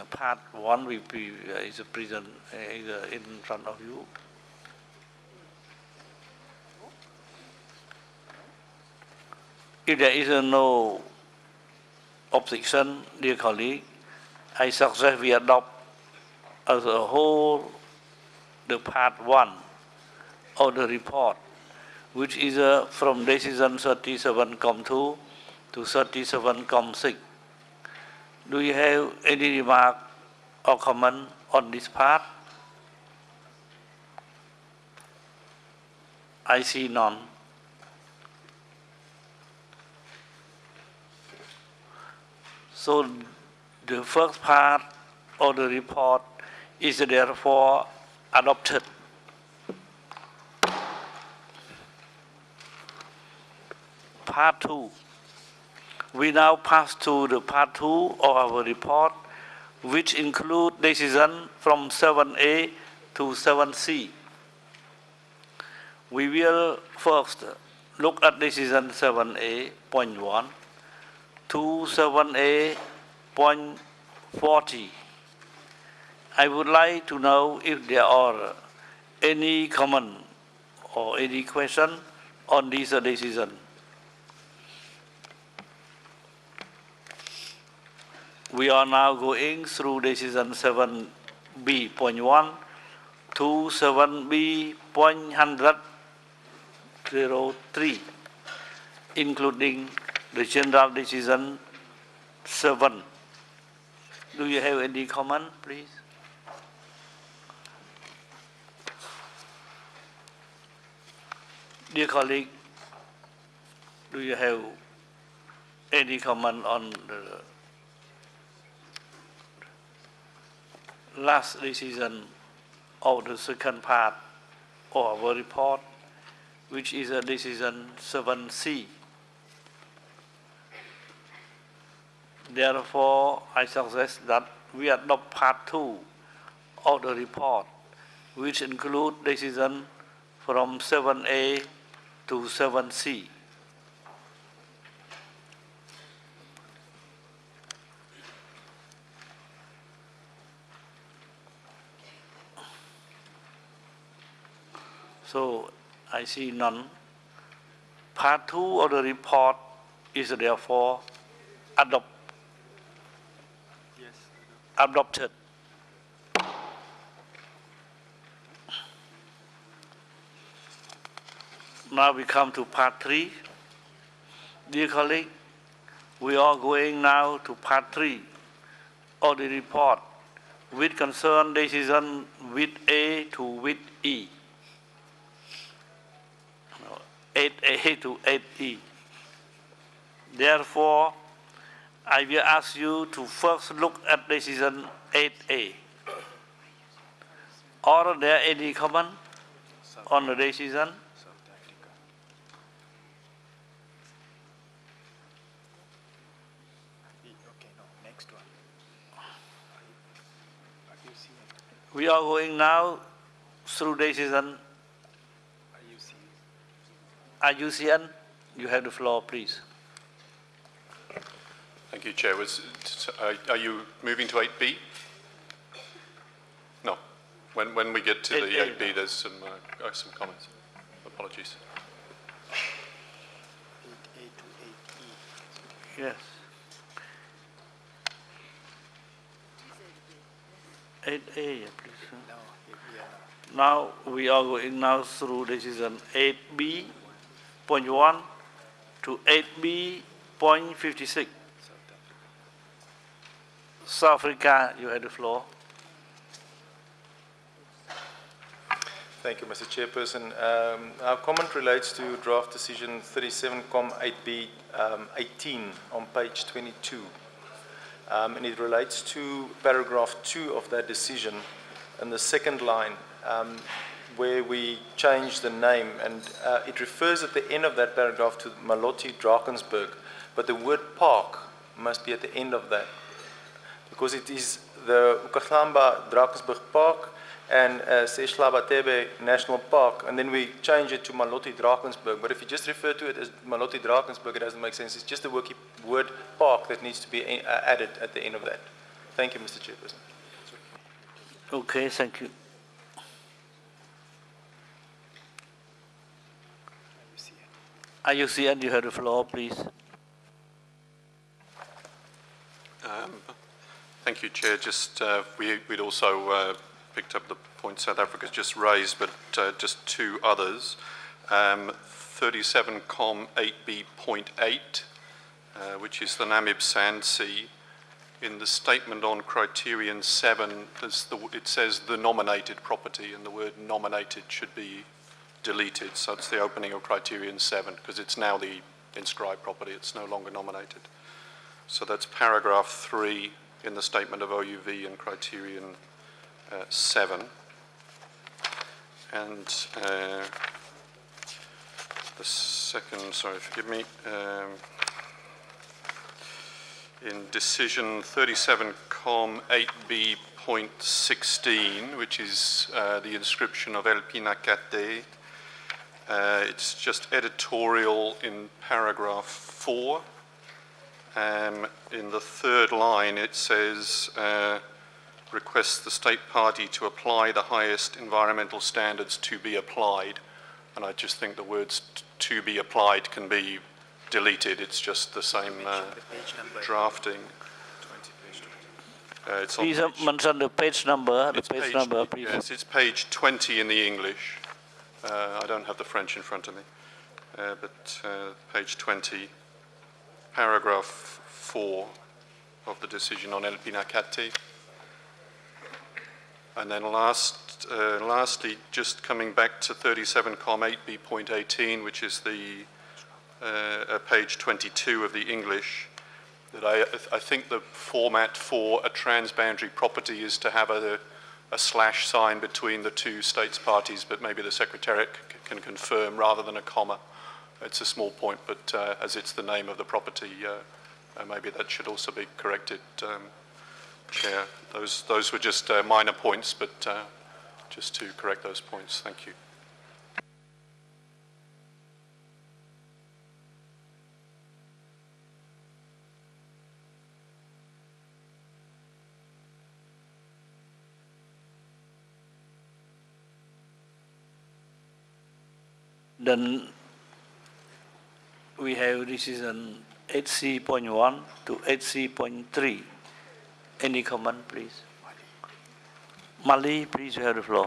part 1 is present in front of you. If there is no objection, dear colleague, I suggest we adopt as a whole the part 1 of the report, which is from decision 37.2 to 37.6. Do you have any remark or comment on this part? I see none. So the first part of the report is therefore adopted. Part 2. We now pass to the part 2 of our report, which include decision from 7A to 7C. We will first look at decision 7A.1 to 7A.40. I would like to know if there are any comment or any question on this decision. We are now going through decision 7B.1 to 7B.103, including the general decision 7. Do you have any comment, please? Dear colleague, do you have any comment on the last decision of the second part of our report, which is a decision 7C? Therefore, I suggest that we adopt part 2 of the report, which include decision from 7A to 7C. So I see none. Part 2 of the report is therefore adopted. Now we come to part 3. Dear colleague, we are going now to part 3 of the report, which concern decision with A to with E. 8A to 8E. Therefore, I will ask you to first look at decision 8A. Are there any comment on the decision? We are going now through decision. IUCN, you have the floor, please. Thank you, Chair. Are you moving to 8B? No. When we get to the 8B, there's some comments. Apologies. 8A to 8E. Yes. 8A, please. No, now we are going now through decision 8B.1 to 8B.56. South Africa, you have the floor. Thank you, Mr. Chairperson. Our comment relates to draft decision 37.8B 18 on page 22. And it relates to paragraph 2 of that decision and the second line where we change the name, and it refers at the end of that paragraph to Malotti Drakensberg, but the word park must be at the end of that because it is the Ukahlamba Drakensberg Park and Seshlaba Tebe National Park, and then we change it to Malotti Drakensberg. But if you just refer to it as Malotti Drakensberg, it doesn't make sense. It's just the word park that needs to be added at the end of that. Thank you, Mr. Chairperson. Okay, thank you. IUCN, you have the floor, please. Thank you, Chair. Just we'd also picked up the point South Africa's just raised, but just two others. 37.8b.8, which is the Namib Sand Sea. In the statement on criterion 7, it says the nominated property, and the word nominated should be deleted. So it's the opening of criterion 7, because it's now the inscribed property. It's no longer nominated. So that's paragraph 3 in the statement of OUV and criterion 7. And the second, sorry, forgive me, in decision 37.8b.16, which is the inscription of El Pinacate, it's just editorial in paragraph 4. In the third line, it says, requests the state party to apply the highest environmental standards to be applied. And I just think the words to be applied can be deleted. It's just the same drafting. It's on Please mention the page number. The page number, please. Yes, it's page 20 in the English. I don't have the French in front of me, but page 20. Paragraph 4 of the decision on El Pinacate. And then lastly, just coming back to 37.8b.18, which is the page 22 of the English, that I think the format for a transboundary property is to have a slash sign between the two states parties, but maybe the Secretariat can confirm rather than a comma. It's a small point, but as it's the name of the property, maybe that should also be corrected, Chair. Those were just minor points, but just to correct those points. Thank you. Then we have decision 8C.1 to 8C.3. Any comment, please? Mali, please, you have the floor.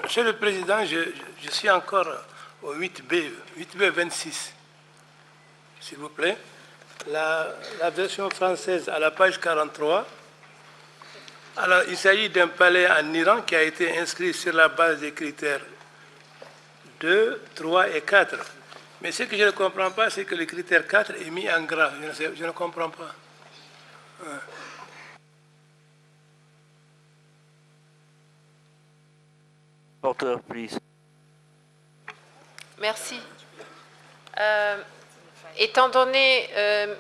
Monsieur le Président, je suis encore au 8B, 8B26, s'il vous plaît. La version française à la page 43. Alors, il s'agit d'un palais en Iran qui a été inscrit sur la base des critères 2, 3 et 4. Mais ce que je ne comprends pas, c'est que le critère 4 est mis en gras. Je ne comprends pas. Porteur, please. Merci. Étant donné,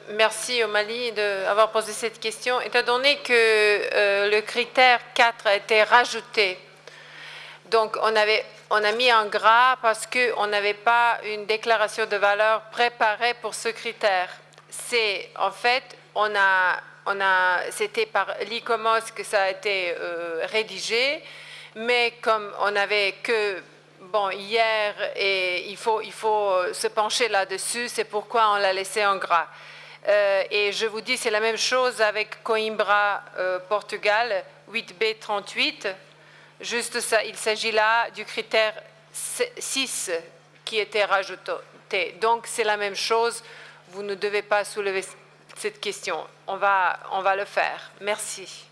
merci au Mali d'avoir posé cette question, étant donné que le critère 4 a été rajouté, donc on a mis en gras parce qu'on n'avait pas une déclaration de valeur préparée pour ce critère. C'est, en fait, c'était par l'ICOMOS que ça a été rédigé, mais comme on n'avait que hier et il faut se pencher là-dessus, c'est pourquoi on l'a laissé en gras. Et je vous dis, c'est la même chose avec Coimbra, Portugal, 8B38. Juste ça, il s'agit là du critère 6 qui était rajouté. Donc, c'est la même chose. Vous ne devez pas soulever cette question. On va le faire. Merci.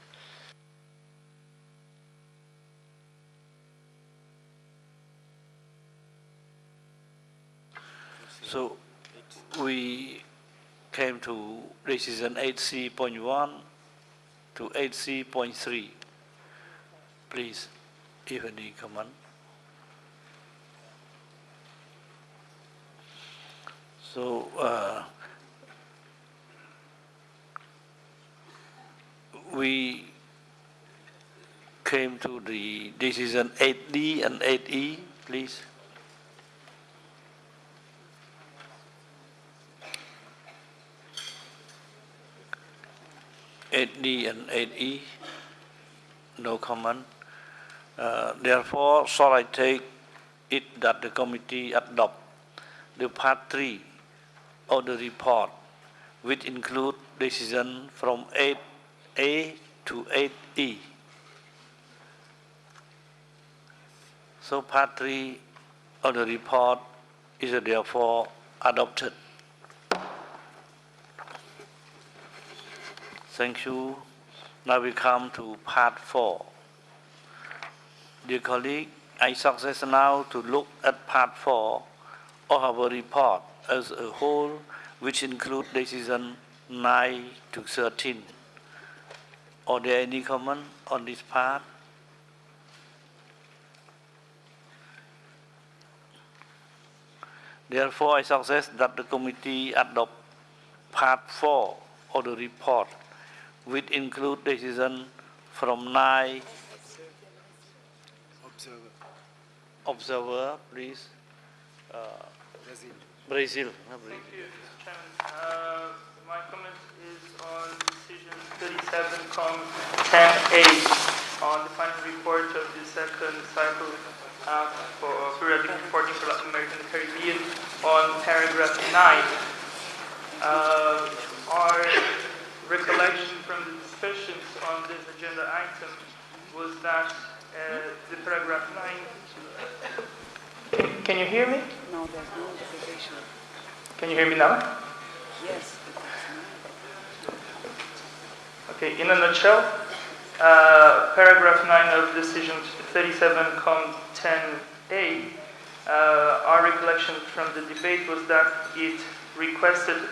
So, we came to decision 8C.1 to 8C.3. Please, if any comment. So, we came to the decision 8D and 8E, please. 8D and 8E. No comment. Therefore, shall I take it that the committee adopt the part 3 of the report, which include decision from 8A to 8E. So part 3 of the report is therefore adopted. Thank you. Now we come to part 4. Dear colleague, I suggest now to look at part 4 of our report as a whole, which include decision 9 to 13. Are there any comment on this part? Therefore, I suggest that the committee adopt part 4 of the report, which include decision from 9. Observer, please. Brazil. Thank you, Mr. Chairman. My comment is on decision 37-10A on the final report of the second cycle for periodic reporting for Latin America and the Caribbean on paragraph 9. Our recollection from the discussions on this agenda item was that the paragraph 9. Can you hear me? No, there's no interpretation. Can you hear me now? Yes. Okay, in a nutshell, paragraph 9 of decision 37-10A, our recollection from the debate was that it requested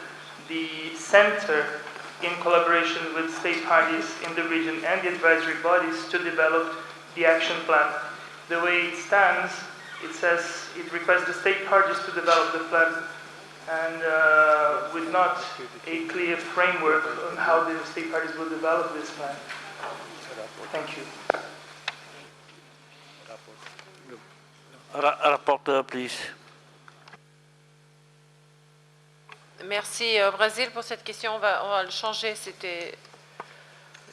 the center, in collaboration with state parties in the region and the advisory bodies, to develop the action plan. The way it stands, it says it requests the state parties to develop the plan, and with not a clear framework on how the state parties will develop this plan. Thank you. Rapporteur, please. Merci Brésil pour cette question. On va le changer.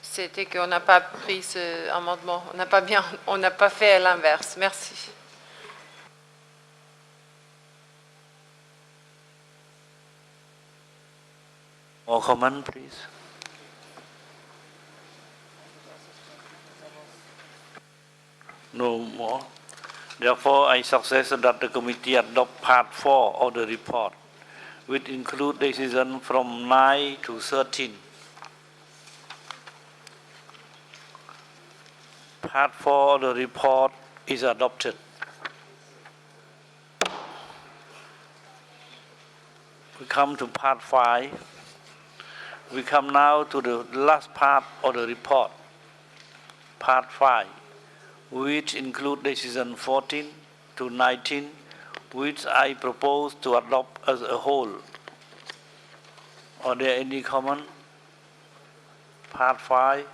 C'était qu'on n'a pas pris ce amendement. On n'a pas fait l'inverse. Merci. More comment, please. No more. Therefore, I suggest that the committee adopt part 4 of the report, which include decision from 9 to 13. Part 4 of the report is adopted. We come to part 5. We come now to the last part of the report, part 5, which include decision 14 to 19, which I propose to adopt as a whole. Are there any comment? Part 5.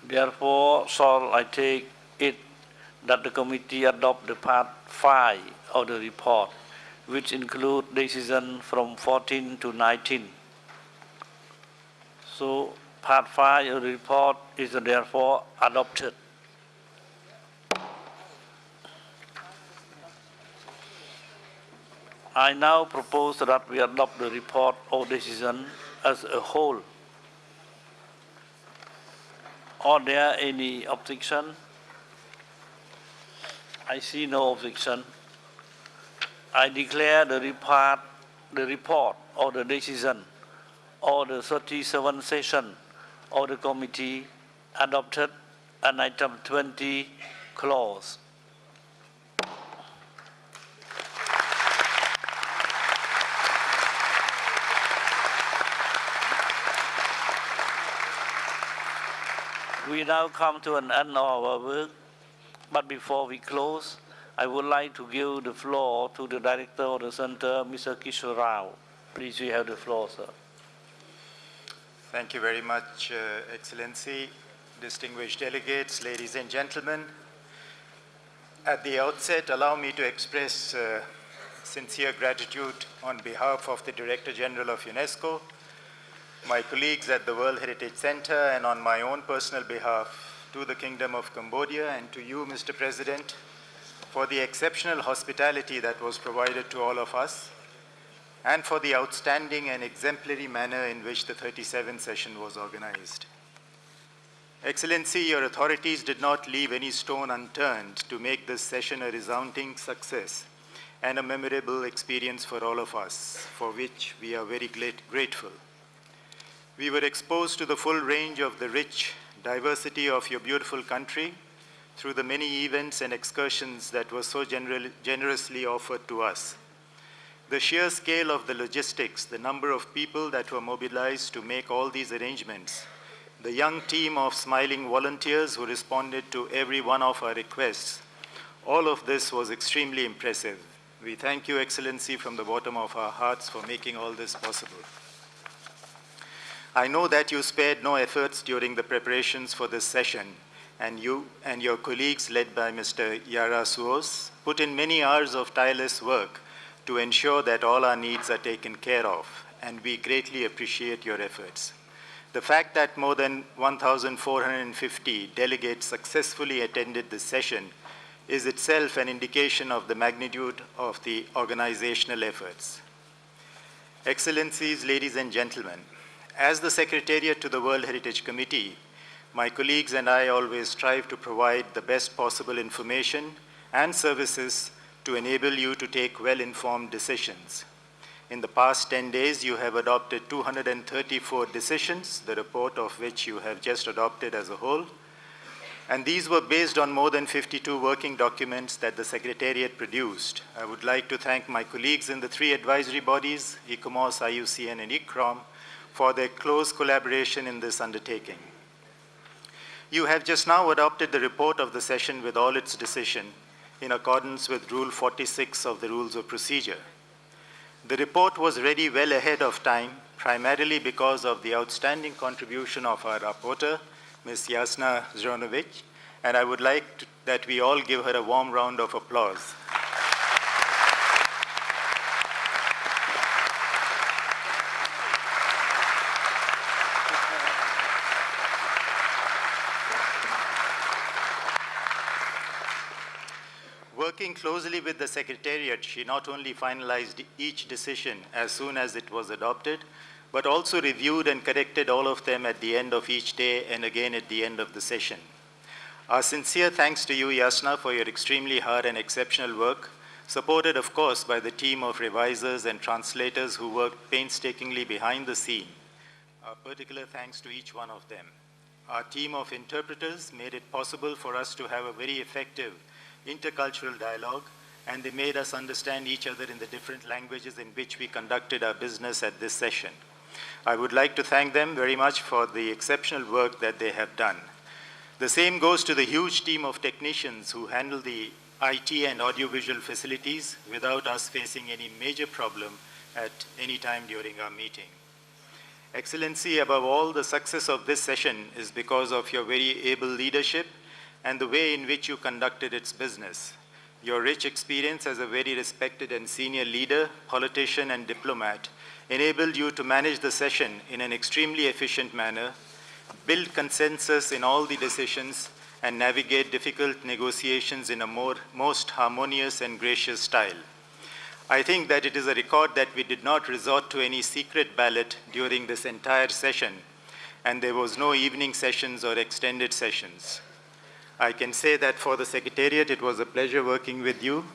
Therefore, shall I take it that the committee adopt the part 5 of the report, which include decision from 14 to 19. So, part 5 of the report is therefore adopted. I now propose that we adopt the report or decision as a whole. Are there any objection? I see no objection. I declare the report or the decision or the 37th session of the committee adopted and item 20 closed. We now come to an end of our work, but before we close, I would like to give the floor to the Director of the Center, Mr. Kishore Rao. Please, you have the floor, sir. Thank you very much, Excellency, distinguished delegates, ladies and gentlemen. At the outset, allow me to express sincere gratitude on behalf of the Director General of UNESCO, my colleagues at the World Heritage Center, and on my own personal behalf to the Kingdom of Cambodia and to you, Mr. President, for the exceptional hospitality that was provided to all of us, and for the outstanding and exemplary manner in which the 37th session was organized. Excellency, your authorities did not leave any stone unturned to make this session a resounding success and a memorable experience for all of us, for which we are very grateful. We were exposed to the full range of the rich diversity of your beautiful country through the many events and excursions that were so generously offered to us. The sheer scale of the logistics, the number of people that were mobilized to make all these arrangements, the young team of smiling volunteers who responded to every one of our requests, all of this was extremely impressive. We thank you, Excellency, from the bottom of our hearts for making all this possible. I know that you spared no efforts during the preparations for this session, and you and your colleagues led by Mr. Yara Suos put in many hours of tireless work to ensure that all our needs are taken care of, and we greatly appreciate your efforts. The fact that more than 1,450 delegates successfully attended this session is itself an indication of the magnitude of the organizational efforts. Excellencies, ladies and gentlemen, as the Secretariat to the World Heritage Committee, my colleagues and I always strive to provide the best possible information and services to enable you to take well-informed decisions. In the past 10 days, you have adopted 234 decisions, the report of which you have just adopted as a whole. And these were based on more than 52 working documents that the Secretariat produced. I would like to thank my colleagues in the 3 advisory bodies, ICOMOS, IUCN, and ICCROM, for their close collaboration in this undertaking. You have just now adopted the report of the session with all its decisions in accordance with Rule 46 of the Rules of Procedure. The report was ready well ahead of time, primarily because of the outstanding contribution of our rapporteur, Ms. Jasna Zranovic, and I would like that we all give her a warm round of applause. Working closely with the Secretariat, she not only finalized each decision as soon as it was adopted, but also reviewed and corrected all of them at the end of each day and again at the end of the session. Our sincere thanks to you, Jasna, for your extremely hard and exceptional work, supported, of course, by the team of revisers and translators who worked painstakingly behind the scene. Our particular thanks to each one of them. Our team of interpreters made it possible for us to have a very effective intercultural dialogue, and they made us understand each other in the different languages in which we conducted our business at this session. I would like to thank them very much for the exceptional work that they have done. The same goes to the huge team of technicians who handle the IT and audiovisual facilities without us facing any major problem at any time during our meeting. Excellency, above all, the success of this session is because of your very able leadership and the way in which you conducted its business. Your rich experience as a very respected and senior leader, politician, and diplomat enabled you to manage the session in an extremely efficient manner, build consensus in all the decisions, and navigate difficult negotiations in a most harmonious and gracious style. I think that it is a record that we did not resort to any secret ballot during this entire session, and there was no evening sessions or extended sessions. I can say that for the Secretariat, it was a pleasure working with you.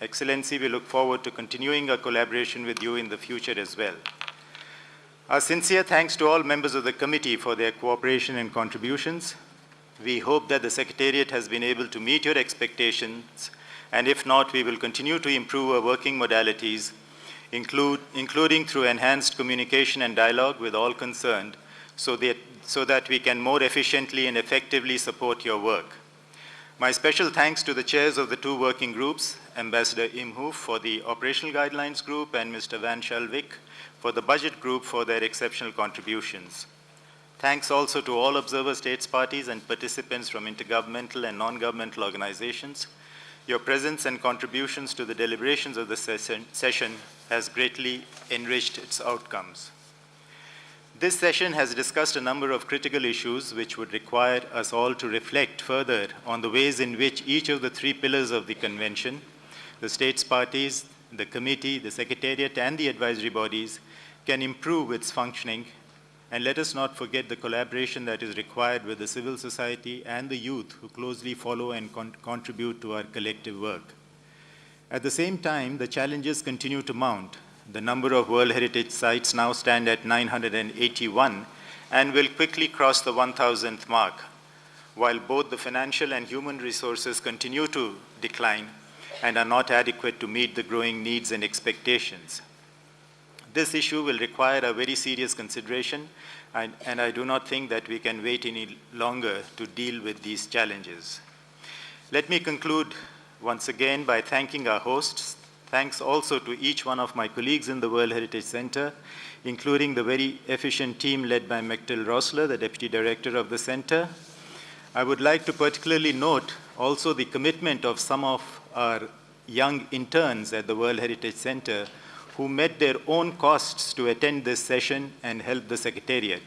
Excellency, we look forward to continuing our collaboration with you in the future as well. Our sincere thanks to all members of the committee for their cooperation and contributions. We hope that the Secretariat has been able to meet your expectations, and if not, we will continue to improve our working modalities, including through enhanced communication and dialogue with all concerned, so that we can more efficiently and effectively support your work. My special thanks to the chairs of the 2 working groups, Ambassador Imhoff for the Operational Guidelines Group and Mr. Van Schalvik for the Budget Group for their exceptional contributions. Thanks also to all observer states parties and participants from intergovernmental and non-governmental organizations. Your presence and contributions to the deliberations of the session has greatly enriched its outcomes. This session has discussed a number of critical issues which would require us all to reflect further on the ways in which each of the three pillars of the convention, the states parties, the committee, the secretariat, and the advisory bodies, can improve its functioning. And let us not forget the collaboration that is required with the civil society and the youth who closely follow and contribute to our collective work. At the same time, the challenges continue to mount. The number of World Heritage Sites now stand at 981 and will quickly cross the 1,000th mark, while both the financial and human resources continue to decline and are not adequate to meet the growing needs and expectations. This issue will require a very serious consideration, and I do not think that we can wait any longer to deal with these challenges. Let me conclude once again by thanking our hosts. Thanks also to each one of my colleagues in the World Heritage Center, including the very efficient team led by Mechtel Rossler, the Deputy Director of the Center. I would like to particularly note also the commitment of some of our young interns at the World Heritage Center who met their own costs to attend this session and help the Secretariat.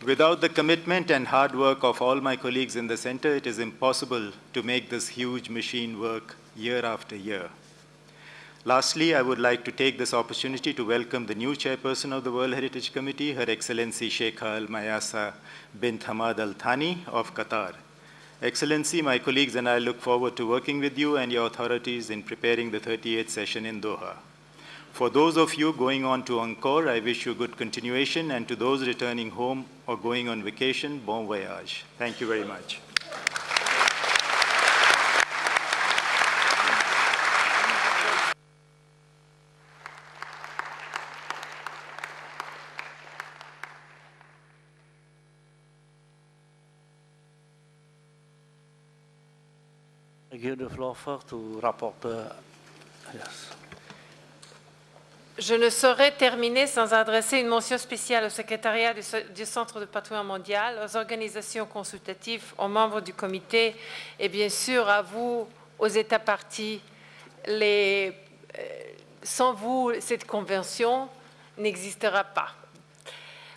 Without the commitment and hard work of all my colleagues in the center, it is impossible to make this huge machine work year after year. Lastly, I would like to take this opportunity to welcome the new chairperson of the World Heritage Committee, Her Excellency Sheikha Al Mayasa bint Hamad Al Thani of Qatar. Excellency, my colleagues and I look forward to working with you and your authorities in preparing the 38th session in Doha. For those of you going on to Angkor, I wish you good continuation, and to those returning home or going on vacation, bon voyage. Thank you very much. I give the floor first to Rapporteur. Yes. Je ne saurais terminer sans adresser une mention spéciale au secrétariat du Centre de patrimoine mondial, aux organisations consultatives, aux membres du comité et bien sûr à vous, aux États parties. Sans vous, cette convention n'existera pas.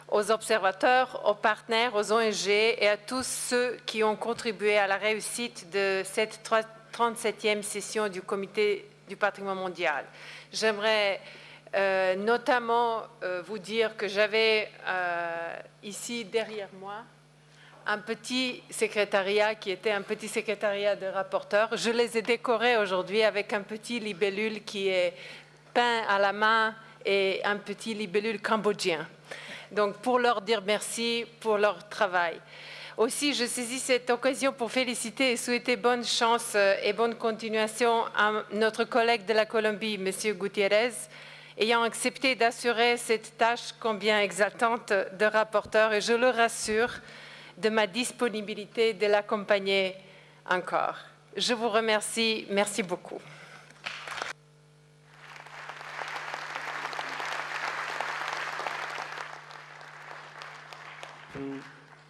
Aux observateurs, aux partenaires, aux ONG et à tous ceux qui ont contribué à la réussite de cette 37e session du Comité du patrimoine mondial. J'aimerais notamment vous dire que j'avais ici derrière moi un petit secrétariat qui était un petit secrétariat de rapporteurs. Je les ai décorés aujourd'hui avec un petit libellule qui est peint à la main et un petit libellule cambodgien. Donc pour leur dire merci pour leur travail. Aussi, je saisis cette occasion pour féliciter et souhaiter bonne chance et bonne continuation à notre collègue de la Colombie, M. Gutiérrez, ayant accepté d'assurer cette tâche combien exaltante de rapporteur, et je le rassure de ma disponibilité de l'accompagner encore. Je vous remercie. Merci beaucoup.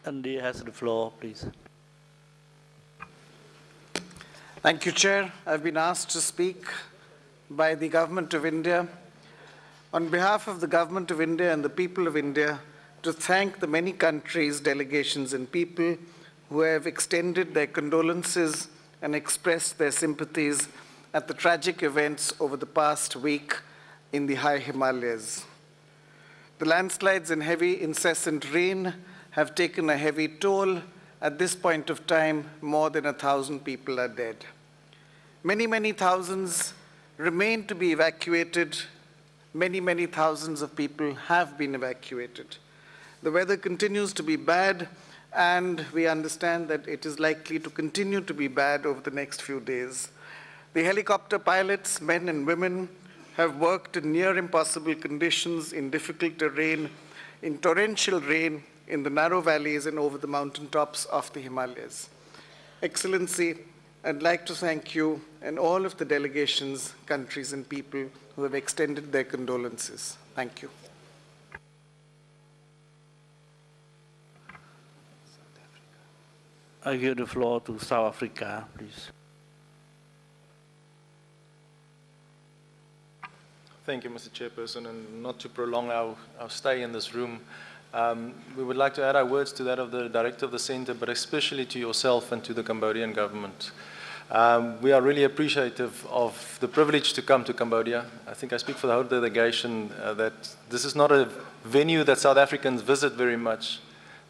Andy has the floor, please. Thank you, Chair. I've been asked to speak by the Government of India on behalf of the Government of India and the people of India to thank the many countries, delegations, and people who have extended their condolences and expressed their sympathies at the tragic events over the past week in the high Himalayas. The landslides and heavy incessant rain have taken a heavy toll. At this point of time, more than 1,000 people are dead. Many, many thousands remain to be evacuated. Many, many thousands of people have been evacuated. The weather continues to be bad, and we understand that it is likely to continue to be bad over the next few days. The helicopter pilots, men and women, have worked in near impossible conditions in difficult terrain, in torrential rain, in the narrow valleys and over the mountaintops of the Himalayas. Excellency, I'd like to thank you and all of the delegations, countries, and people who have extended their condolences. Thank you. I give the floor to South Africa, please. Thank you, Mr. Chairperson, and not to prolong our stay in this room, we would like to add our words to that of the Director of the Centre, but especially to yourself and to the Cambodian government. We are really appreciative of the privilege to come to Cambodia. I think I speak for the whole delegation that this is not a venue that South Africans visit very much,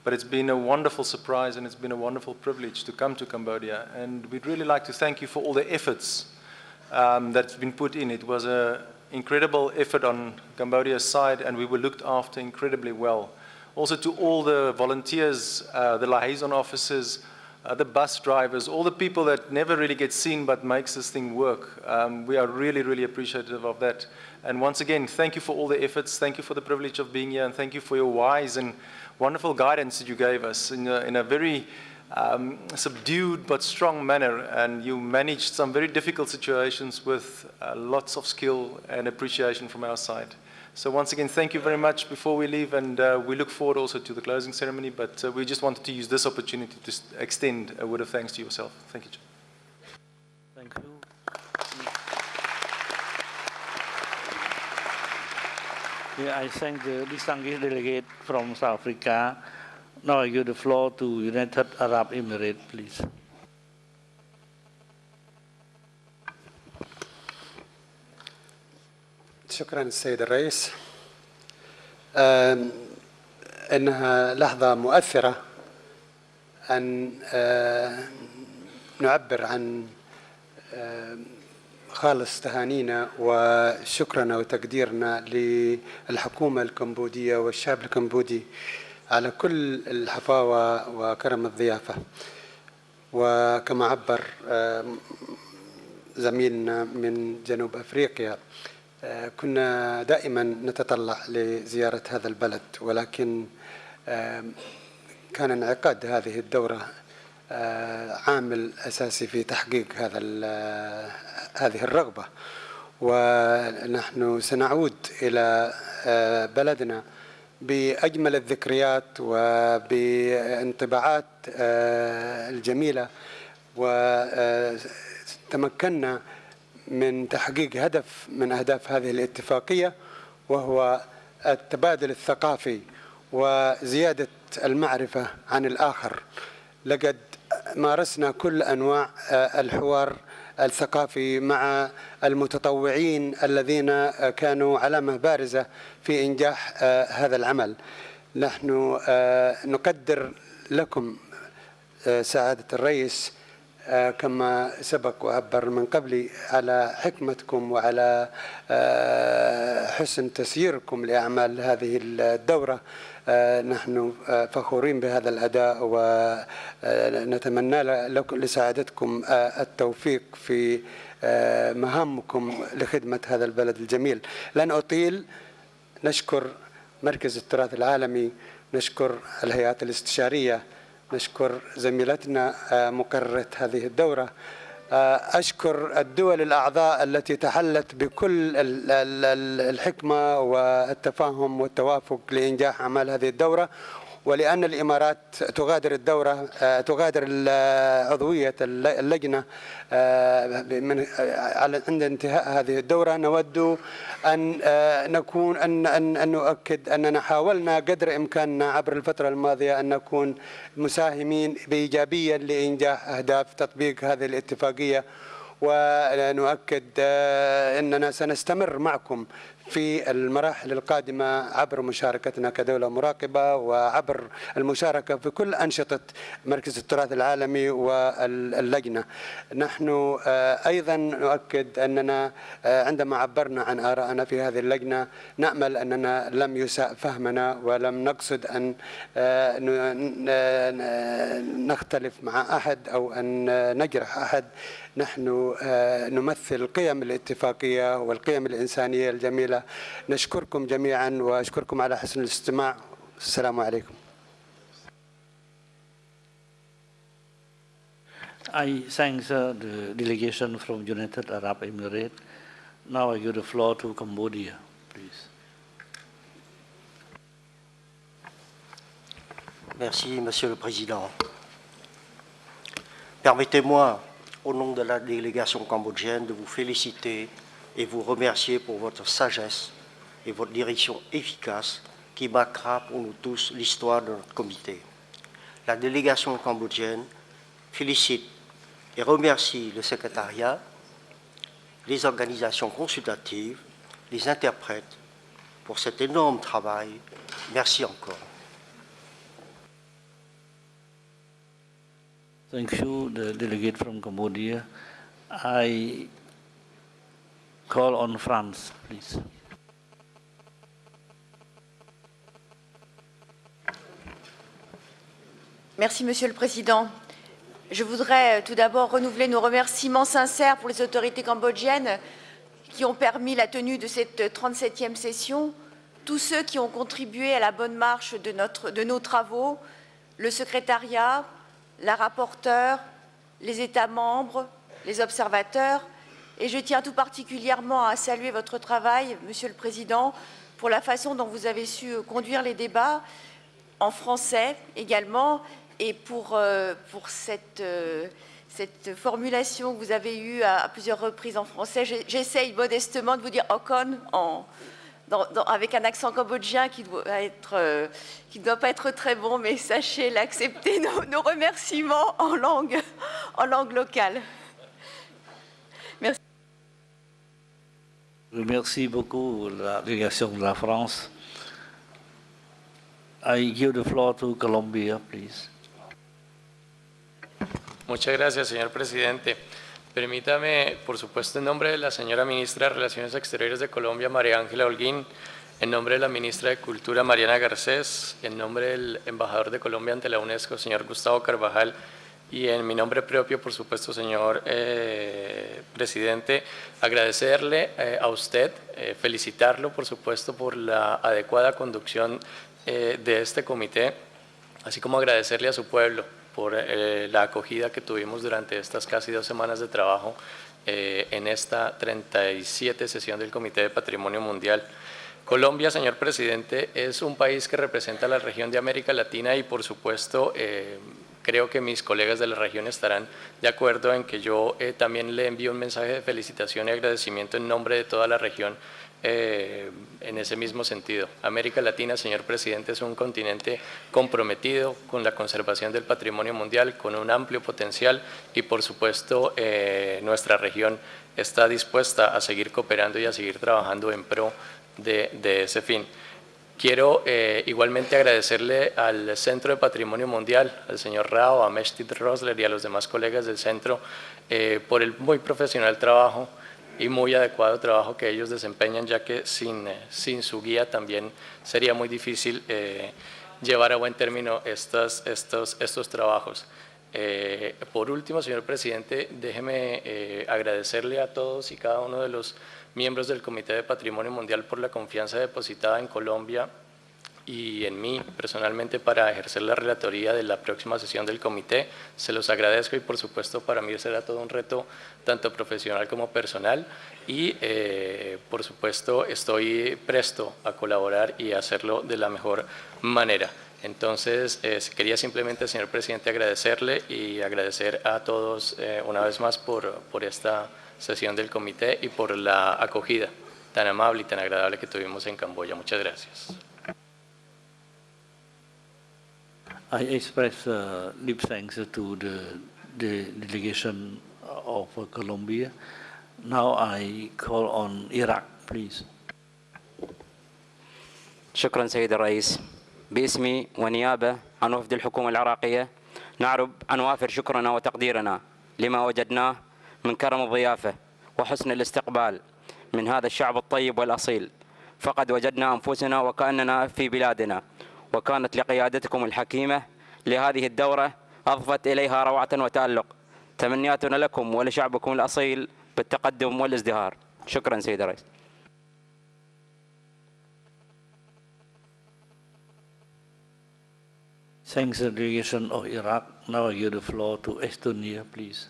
but it's been a wonderful surprise and it's been a wonderful privilege to come to Cambodia. And we'd really like to thank you for all the efforts that's been put in. It was an incredible effort on Cambodia's side, and we were looked after incredibly well. Also to all the volunteers, the liaison officers, the bus drivers, all the people that never really get seen but makes this thing work. We are really, really appreciative of that. And once again, thank you for all the efforts. Thank you for the privilege of being here, and thank you for your wise and wonderful guidance that you gave us in a very subdued but strong manner, and you managed some very difficult situations with lots of skill and appreciation from our side. So once again, thank you very much before we leave, and we look forward also to the closing ceremony, but we just wanted to use this opportunity to extend a word of thanks to yourself. Thank you, Chair. Thank you. Yeah, I thank the distinguished delegate from South Africa. Now I give the floor to United Arab Emirates, please. شكرا السيد الرئيس. إنها لحظة مؤثرة أن نعبر عن خالص تهانينا وشكرنا وتقديرنا للحكومة الكمبودية والشعب الكمبودي على كل الحفاوة وكرم الضيافة. وكما عبر زميلنا من جنوب أفريقيا، كنا دائما نتطلع لزيارة هذا البلد، ولكن كان انعقاد هذه الدورة عامل أساسي في تحقيق هذه الرغبة. ونحن سنعود إلى بلدنا بأجمل الذكريات وبانطباعات الجميلة، وتمكنا من تحقيق هدف من أهداف هذه الاتفاقية، وهو التبادل الثقافي وزيادة المعرفة عن الآخر. لقد مارسنا كل أنواع الحوار الثقافي مع المتطوعين الذين كانوا علامة بارزة في إنجاح هذا العمل. نحن نقدر لكم سعادة الرئيس كما سبق وعبر من قبلي على حكمتكم وعلى حسن تسييركم لأعمال هذه الدورة. نحن فخورين بهذا الأداء ونتمنى لسعادتكم التوفيق في مهامكم لخدمة هذا البلد الجميل. لن أطيل. نشكر مركز التراث العالمي، نشكر الهيئات الاستشارية، نشكر زميلتنا مقررة هذه الدورة، أشكر الدول الأعضاء التي تحلت بكل الحكمة والتفاهم والتوافق لإنجاح أعمال هذه الدورة. ولأن الإمارات تغادر عضوية اللجنة عند انتهاء هذه الدورة، نود أن نؤكد أننا حاولنا قدر إمكاننا عبر الفترة الماضية أن نكون مساهمين بإيجابية لإنجاح أهداف تطبيق هذه الاتفاقية، ونؤكد أننا سنستمر معكم في المراحل القادمة عبر مشاركتنا كدولة مراقبة وعبر المشاركة في كل أنشطة مركز التراث العالمي واللجنة. نحن أيضا نؤكد أننا عندما عبرنا عن آرائنا في هذه اللجنة نأمل أننا لم يساء فهمنا ولم نقصد أن نختلف مع أحد أو أن نجرح أحد. نحن نمثل قيم الاتفاقية والقيم الإنسانية الجميلة. نشكركم جميعا وأشكركم على حسن الاستماع. السلام عليكم. I thank the delegation from United Arab Emirates. Now I give the floor to Cambodia, please. Merci, Monsieur le Président. Permettez-moi, au nom de la délégation cambodgienne, de vous féliciter et vous remercier pour votre sagesse et votre direction efficace qui marquera pour nous tous l'histoire de notre comité. La délégation cambodgienne félicite et remercie le secrétariat, les organisations consultatives, les interprètes pour cet énorme travail. Merci encore. Thank you, the delegate from Cambodia. I call on France, please. Merci, Monsieur le Président. Je voudrais tout d'abord renouveler nos remerciements sincères pour les autorités cambodgiennes qui ont permis la tenue de cette 37e session, tous ceux qui ont contribué à la bonne marche de nos travaux, le secrétariat, la rapporteure, les États membres, les observateurs. Et je tiens tout particulièrement à saluer votre travail, Monsieur le Président, pour la façon dont vous avez su conduire les débats, en français également, et pour cette formulation que vous avez eue à plusieurs reprises en français. J'essaye modestement de vous dire « Okon » avec un accent cambodgien qui ne doit pas être très bon, mais sachez l'accepter, nos remerciements en langue locale. Merci. Merci beaucoup la délégation de la France. I give the floor to Colombia, please. Muchas gracias, señor presidente. Permítame, por supuesto, en nombre de la señora ministra de Relaciones Exteriores de Colombia, María Ángela Holguín, en nombre de la ministra de Cultura, Mariana Garcés, en nombre del embajador de Colombia ante la UNESCO, señor Gustavo Carvajal, y en mi nombre propio, por supuesto, señor presidente, agradecerle a usted, felicitarlo, por supuesto, por la adecuada conducción de este comité, así como agradecerle a su pueblo por la acogida que tuvimos durante estas casi 2 semanas de trabajo en esta 37 sesión del Comité de Patrimonio Mundial. Colombia, señor presidente, es un país que representa a la región de América Latina y, por supuesto, creo que mis colegas de la región estarán de acuerdo en que yo también le envío un mensaje de felicitación y agradecimiento en nombre de toda la región en ese mismo sentido. América Latina, señor presidente, es un continente comprometido con la conservación del patrimonio mundial, con un amplio potencial y, por supuesto, nuestra región está dispuesta a seguir cooperando y a seguir trabajando en pro de ese fin. Quiero igualmente agradecerle al Centro de Patrimonio Mundial, al señor Rao, a Meshtit Rosler y a los demás colegas del centro por el muy profesional trabajo y muy adecuado trabajo que ellos desempeñan, ya que sin su guía también sería muy difícil llevar a buen término estos trabajos. Por último, señor presidente, déjeme agradecerle a todos y cada uno de los miembros del Comité de Patrimonio Mundial por la confianza depositada en Colombia y en mí personalmente para ejercer la relatoría de la próxima sesión del comité. Se los agradezco y, por supuesto, para mí será todo un reto tanto profesional como personal y, por supuesto, estoy presto a colaborar y a hacerlo de la mejor manera. Entonces, quería simplemente, señor presidente, agradecerle y agradecer a todos una vez más por esta sesión del comité y por la acogida tan amable y tan agradable que tuvimos en Camboya. Muchas gracias. I express deep thanks to the delegation of Colombia. Now I call on Iraq, please. شكرا سيد الرئيس. باسمي ونيابة عن وفد الحكومة العراقية نعرب أن نوافر شكرنا وتقديرنا لما وجدناه من كرم الضيافة وحسن الاستقبال من هذا الشعب الطيب والأصيل. فقد وجدنا أنفسنا وكأننا في بلادنا، وكانت لقيادتكم الحكيمة لهذه الدورة أضفت إليها روعة وتألق. تمنياتنا لكم ولشعبكم الأصيل بالتقدم والازدهار. شكرا سيد الرئيس. Thanks, the delegation of Iraq. Now I give the floor to Estonia, please.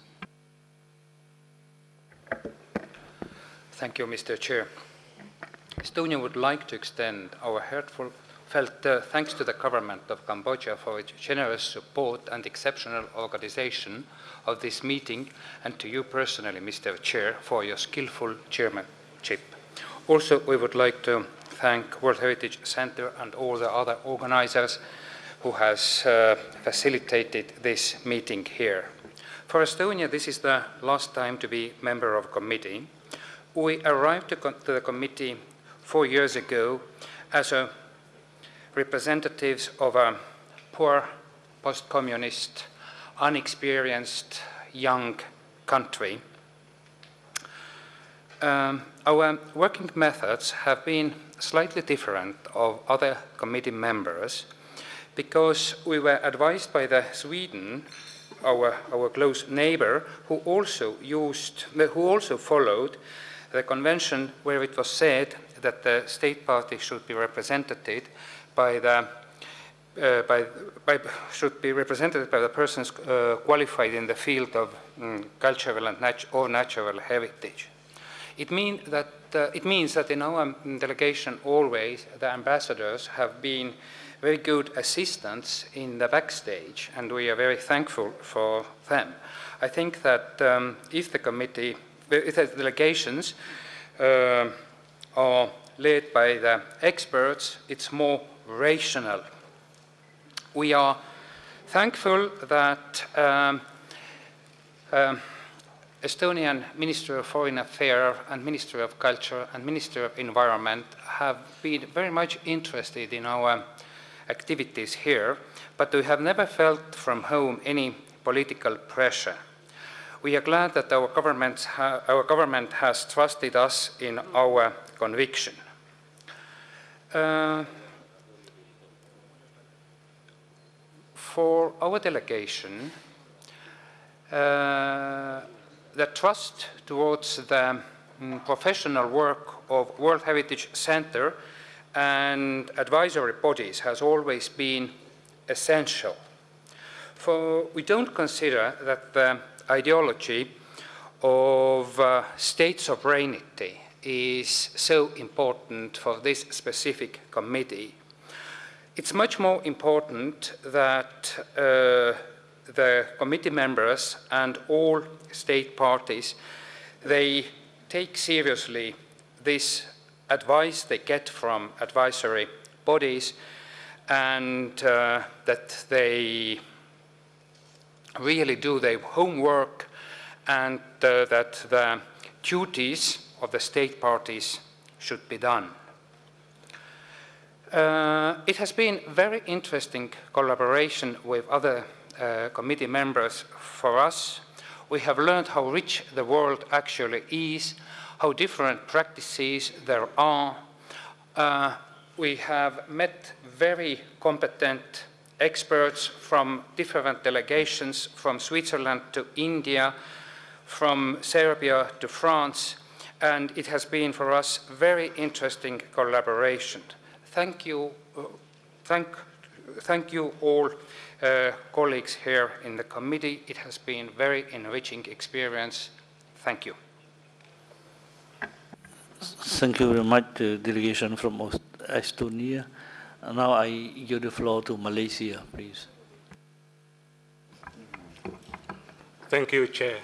Thank you, Mr. Chair. Estonia would like to extend our heartfelt thanks to the government of Cambodia for its generous support and exceptional organization of this meeting, and to you personally, Mr. Chair, for your skillful championship. Also, we would like to thank World Heritage Center and all the other organizers who has facilitated this meeting here. For Estonia, this is the last time to be member of a committee. We arrived to the committee 4 years ago as representatives of a poor, post-communist, unexperienced young country. Our working methods have been slightly different of other committee members because we were advised by the Sweden, our close neighbor, who also followed the convention where it was said that the state party should be represented by the persons qualified in the field of cultural and natural heritage. It means that in our delegation always the ambassadors have been very good assistants in the backstage, and we are very thankful for them. I think that if the delegations are led by the experts, it's more rational. We are thankful that Estonian Minister of Foreign Affairs and Minister of Culture and Minister of Environment have been very much interested in our activities here, but we have never felt from home any political pressure. We are glad that our government has trusted us in our conviction. For our delegation, the trust towards the professional work of World Heritage Center and advisory bodies has always been essential. For we don't consider that the ideology of state sovereignty is so important for this specific committee. It's much more important that the committee members and all state parties, they take seriously this advice they get from advisory bodies, and that they really do their homework, and that the duties of the state parties should be done. It has been very interesting collaboration with other committee members for us. We have learned how rich the world actually is, how different practices there are. We have met very competent experts from different delegations, from Switzerland to India, from Serbia to France, and it has been for us very interesting collaboration. Thank you all colleagues here in the committee. It has been very enriching experience. Thank you. Thank you very much, delegation from Estonia. Now I give the floor to Malaysia, please. Thank you, Chair.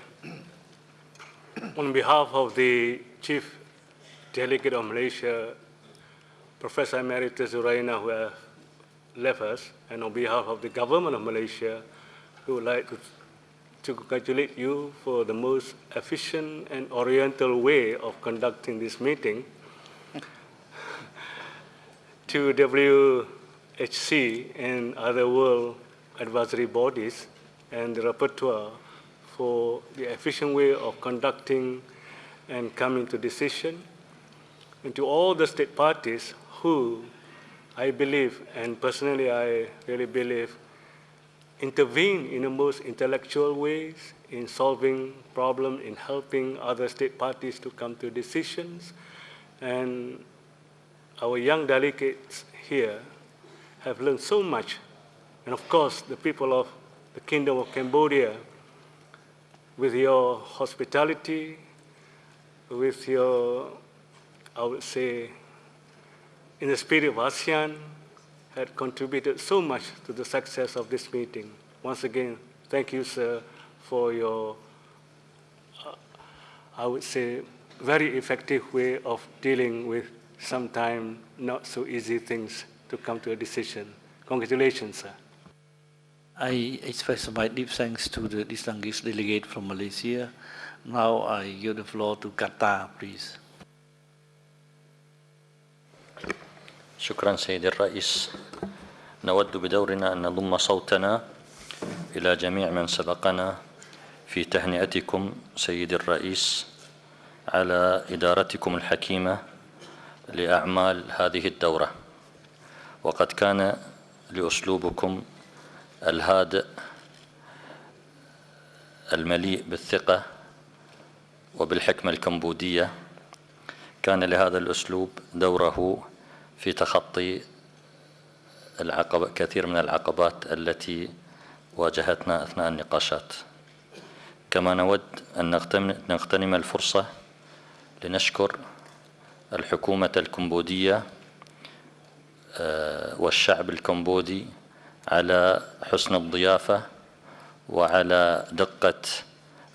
On behalf of the Chief Delegate of Malaysia, Professor Emeritus Uraina, who have left us, and on behalf of the government of Malaysia, we would like to congratulate you for the most efficient and oriental way of conducting this meeting. To WHC and other world advisory bodies and the rapporteur for the efficient way of conducting and coming to decision, and to all the state parties who I believe, and personally I really believe, intervene in the most intellectual ways in solving problems, in helping other state parties to come to decisions. And our young delegates here have learned so much. And of course, the people of the Kingdom of Cambodia, with your hospitality, with your, I would say, in the spirit of ASEAN, had contributed so much to the success of this meeting. Once again, thank you, sir, for your, I would say, very effective way of dealing with sometimes not so easy things to come to a decision. Congratulations, sir. I express my deep thanks to the distinguished delegate from Malaysia. Now I give the floor to Qatar, please. شكرا سيدي الرئيس. نود بدورنا أن نضم صوتنا إلى جميع من سبقنا في تهنئتكم سيدي الرئيس على إدارتكم الحكيمة لأعمال هذه الدورة، وقد كان لأسلوبكم الهادئ المليء بالثقة وبالحكمة الكمبودية كان لهذا الأسلوب دوره في تخطي كثير من العقبات التي واجهتنا أثناء النقاشات. كما نود أن نغتنم الفرصة لنشكر الحكومة الكمبودية والشعب الكمبودي على حسن الضيافة وعلى دقة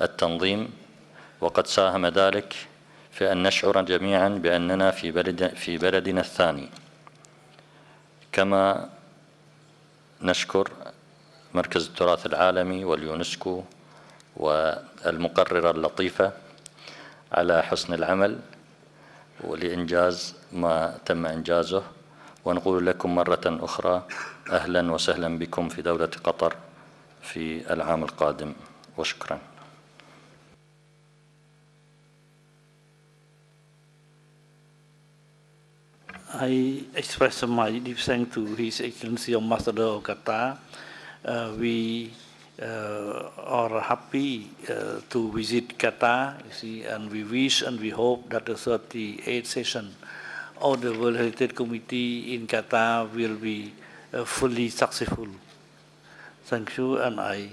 التنظيم، وقد ساهم ذلك في أن نشعر جميعا بأننا في بلدنا الثاني. كما نشكر مركز التراث العالمي واليونسكو والمقررة اللطيفة على حسن العمل ولإنجاز ما تم إنجازه، ونقول لكم مرة أخرى أهلا وسهلا بكم في دولة قطر في العام القادم، وشكرا. I express my deep thanks to His Excellency Ambassador of Qatar. We are happy to visit Qatar, you see, and we wish and we hope that the 38th session of the World Heritage Committee in Qatar will be fully successful. Thank you, and I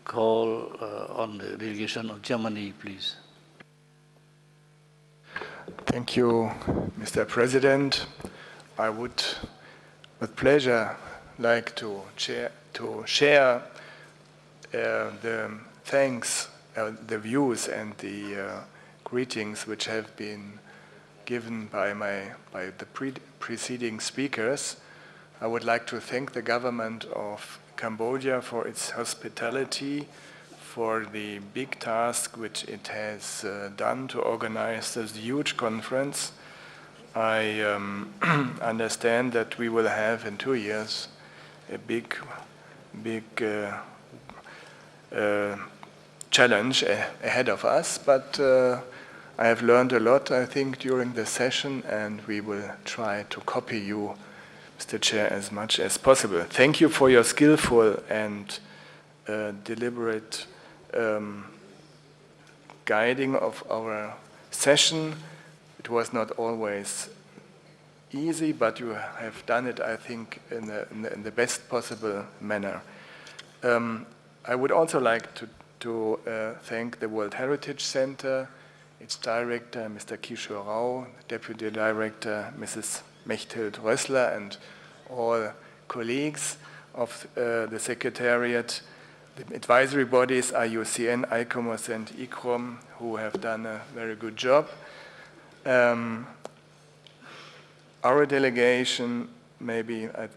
call on the delegation of Germany, please. Thank you, Mr. President. I would, with pleasure, like to share the thanks, the views, and the greetings which have been given by the preceding speakers. I would like to thank the government of Cambodia for its hospitality, for the big task which it has done to organize this huge conference. I understand that we will have in 2 years a big challenge ahead of us, but I have learned a lot, I think, during the session, and we will try to copy you, Mr. Chair, as much as possible. Thank you for your skillful and deliberate guiding of our session. It was not always easy, but you have done it, I think, in the best possible manner. I would also like to thank the World Heritage Center, its director, Mr. Kishore Rao, deputy director, Mrs. Mechthild Rössler, and all colleagues of the Secretariat. The advisory bodies, IUCN, ICOMOS, and ICROM, who have done a very good job. Our delegation, maybe at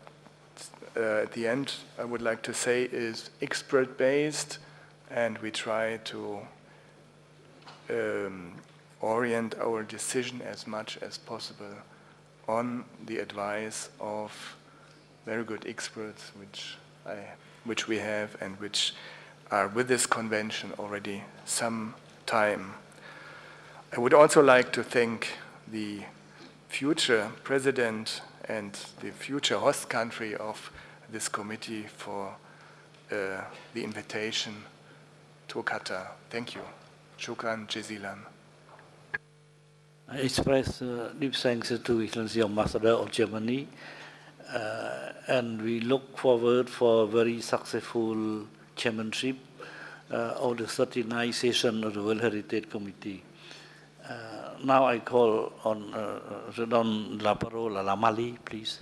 the end, I would like to say, is expert-based, and we try to orient our decision as much as possible on the advice of very good experts, which we have and which are with this convention already some time. I would also like to thank the future president and the future host country of this committee for the invitation to Qatar. Thank you. Shukran jazilan. I express deep thanks to Excellency Ambassador of Germany, and we look forward for a very successful chairmanship of the 39th session of the World Heritage Committee. Now I call on je donne la parole à la Mali, please.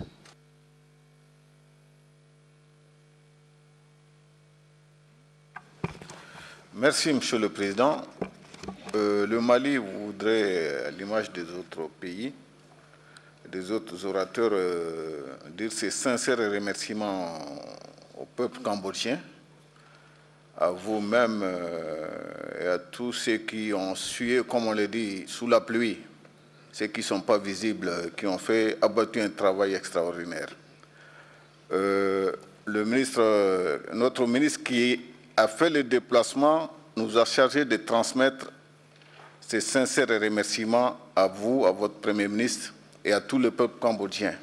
Merci, Monsieur le Président. Le Mali voudrait, à l'image des autres pays, des autres orateurs, dire ses sincères remerciements au peuple cambodgien, à vous-même et à tous ceux qui ont sué, comme on le dit, sous la pluie, ceux qui ne sont pas visibles, qui ont abattu un travail extraordinaire. Notre ministre qui a fait le déplacement nous a chargé de transmettre ses sincères remerciements à vous, à votre Premier ministre et à tout le peuple cambodgien.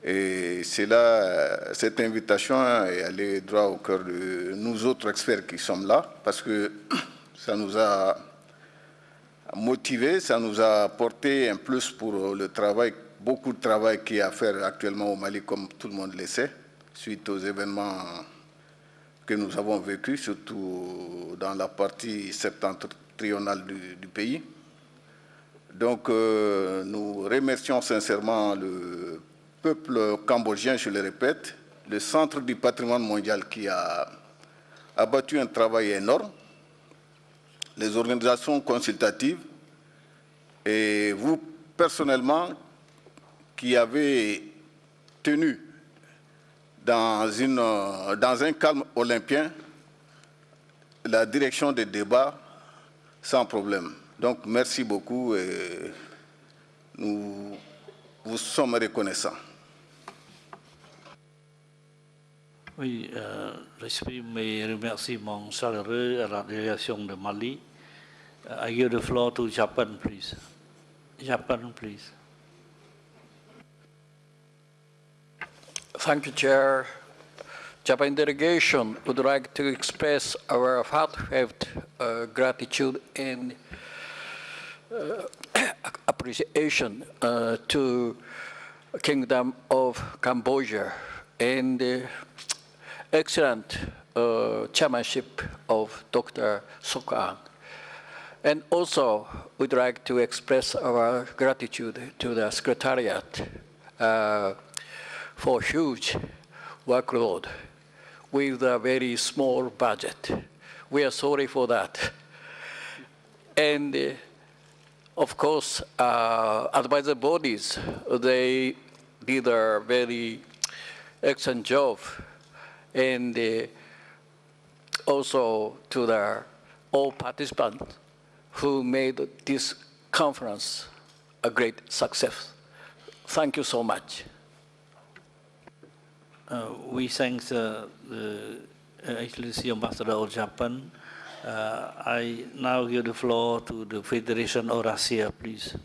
Et cette invitation est allée droit au cœur de nous autres experts qui sommes là, parce que ça nous a motivés, ça nous a apporté un plus pour le travail, beaucoup de travail qu'il y a à faire actuellement au Mali, comme tout le monde le sait, suite aux événements que nous avons vécus, surtout dans la partie septentrionale du pays. Donc, nous remercions sincèrement le peuple cambodgien, je le répète, le Centre du patrimoine mondial qui a abattu un travail énorme, les organisations consultatives et vous, personnellement, qui avez tenu dans un calme olympien la direction des débats sans problème. Donc, merci beaucoup et nous vous sommes reconnaissants. Oui, j'exprime mes remerciements chaleureux à la délégation de Mali. I give the floor to Japan, please. Japan, please. Thank you, Chair. Japan delegation would like to express our heartfelt gratitude and appreciation to Kingdom of Cambodia and excellent chairmanship of Dr. Sokan. And also, we'd like to express our gratitude to the Secretariat for huge workload with a very small budget. We are sorry for that. And of course, advisor bodies, they did a very excellent job. And also to all participants who made this conference a great success. Thank you so much. We thank the Excellency Ambassador of Japan. I now give the floor to the Federation of Russia, please.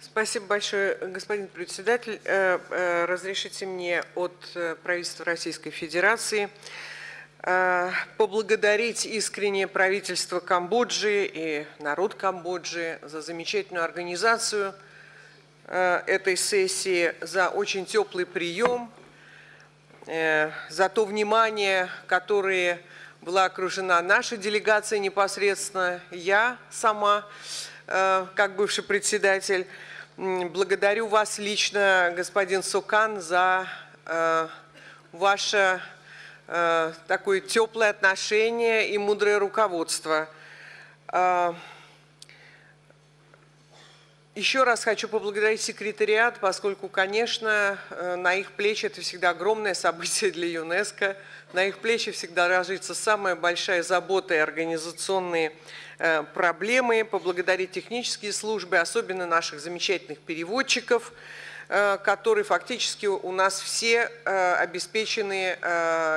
Спасибо большое, господин председатель. Разрешите мне от правительства Российской Федерации поблагодарить искренне правительство Камбоджи и народ Камбоджи за замечательную организацию этой сессии, за очень теплый прием, за то внимание, которое была окружена наша делегация непосредственно, я сама, как бывший председатель. Благодарю вас лично, господин Сокан, за ваше такое теплое отношение и мудрое руководство. Еще раз хочу поблагодарить секретариат, поскольку, конечно, на их плечи это всегда огромное событие для ЮНЕСКО, на их плечи всегда ложится самая большая забота и организационные проблемы. Поблагодарить технические службы, особенно наших замечательных переводчиков, которые фактически у нас все обеспечены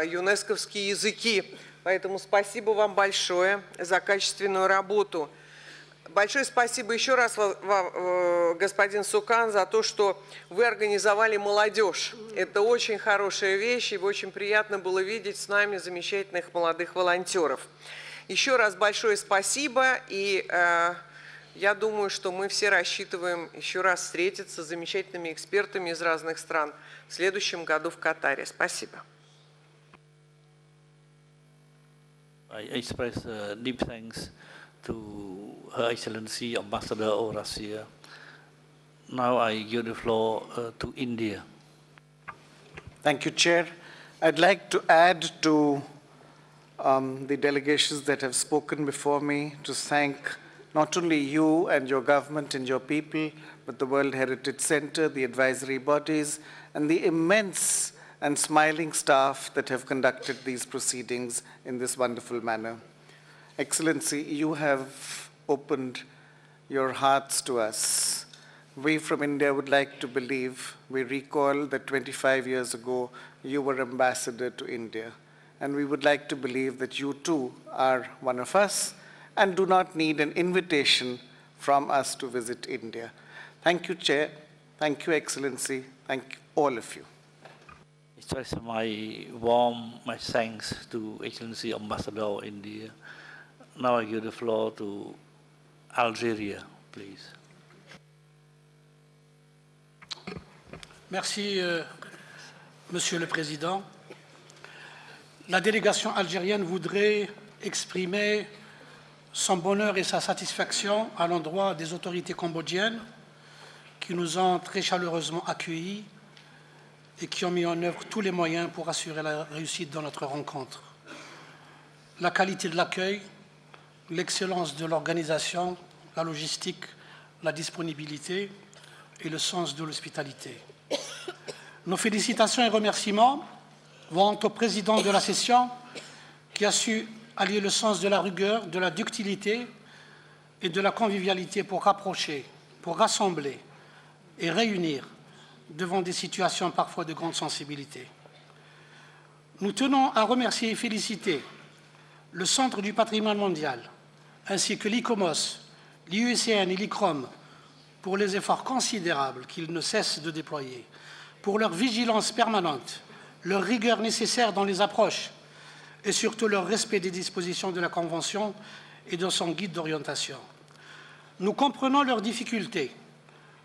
юнесковские языки. Поэтому спасибо вам большое за качественную работу. Большое спасибо еще раз вам, господин Сукан, за то, что вы организовали молодежь. Это очень хорошая вещь, и очень приятно было видеть с нами замечательных молодых волонтеров. Еще раз большое спасибо, и я думаю, что мы все рассчитываем еще раз встретиться с замечательными экспертами из разных стран в следующем году в Катаре. Спасибо. I express deep thanks to Her Excellency Ambassador of Russia. Now I give the floor to India. Thank you, Chair. I'd like to add to the delegations that have spoken before me, to thank not only you and your government and your people, but the World Heritage Center, the advisory bodies, and the immense and smiling staff that have conducted these proceedings in this wonderful manner. Excellency, you have opened your hearts to us. We from India would like to believe, we recall that 25 years ago, you were ambassador to India. And we would like to believe that you too are one of us and do not need an invitation from us to visit India. Thank you, Chair. Thank you, Excellency. Thank you, all of you. Express my thanks to Excellency Ambassador of India. Now I give the floor to Algeria, please. Merci, Monsieur le Président. La délégation algérienne voudrait exprimer son bonheur et sa satisfaction à l'endroit des autorités cambodgiennes qui nous ont très chaleureusement accueillis et qui ont mis en œuvre tous les moyens pour assurer la réussite de notre rencontre. La qualité de l'accueil, l'excellence de l'organisation, la logistique, la disponibilité et le sens de l'hospitalité. Nos félicitations et remerciements vont au président de la session qui a su allier le sens de la rigueur, de la ductilité et de la convivialité pour rapprocher, pour rassembler et réunir devant des situations parfois de grande sensibilité. Nous tenons à remercier et féliciter le Centre du patrimoine mondial ainsi que l'ICOMOS, l'IUCN et l'ICROM pour les efforts considérables qu'ils ne cessent de déployer, pour leur vigilance permanente, leur rigueur nécessaire dans les approches et surtout leur respect des dispositions de la Convention et de son guide d'orientation. Nous comprenons leurs difficultés,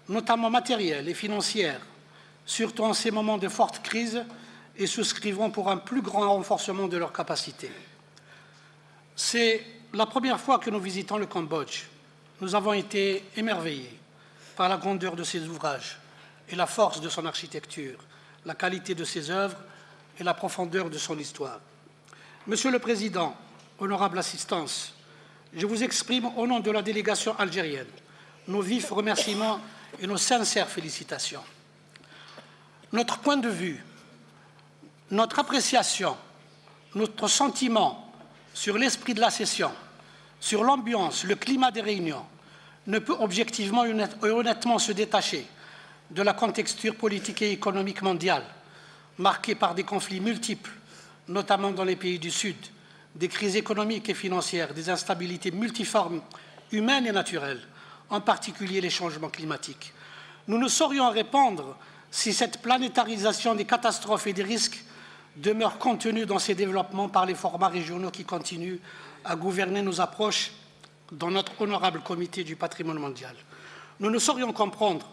notamment matérielles et financières, surtout en ces moments de forte crise, et souscrivons pour un plus grand renforcement de leurs capacités. C'est la première fois que nous visitons le Cambodge. Nous avons été émerveillés par la grandeur de ses ouvrages et la force de son architecture, la qualité de ses œuvres et la profondeur de son histoire. Monsieur le Président, honorable assistance, je vous exprime au nom de la délégation algérienne nos vifs remerciements et nos sincères félicitations. Notre point de vue, notre appréciation, notre sentiment sur l'esprit de la session, sur l'ambiance, le climat des réunions, ne peut objectivement et honnêtement se détacher de la contexture politique et économique mondiale, marquée par des conflits multiples, notamment dans les pays du Sud, des crises économiques et financières, des instabilités multiformes, humaines et naturelles, en particulier les changements climatiques. Nous ne saurions répondre si cette planétarisation des catastrophes et des risques demeure contenue dans ces développements par les formats régionaux qui continuent à gouverner nos approches dans notre honorable comité du patrimoine mondial. Nous ne saurions comprendre,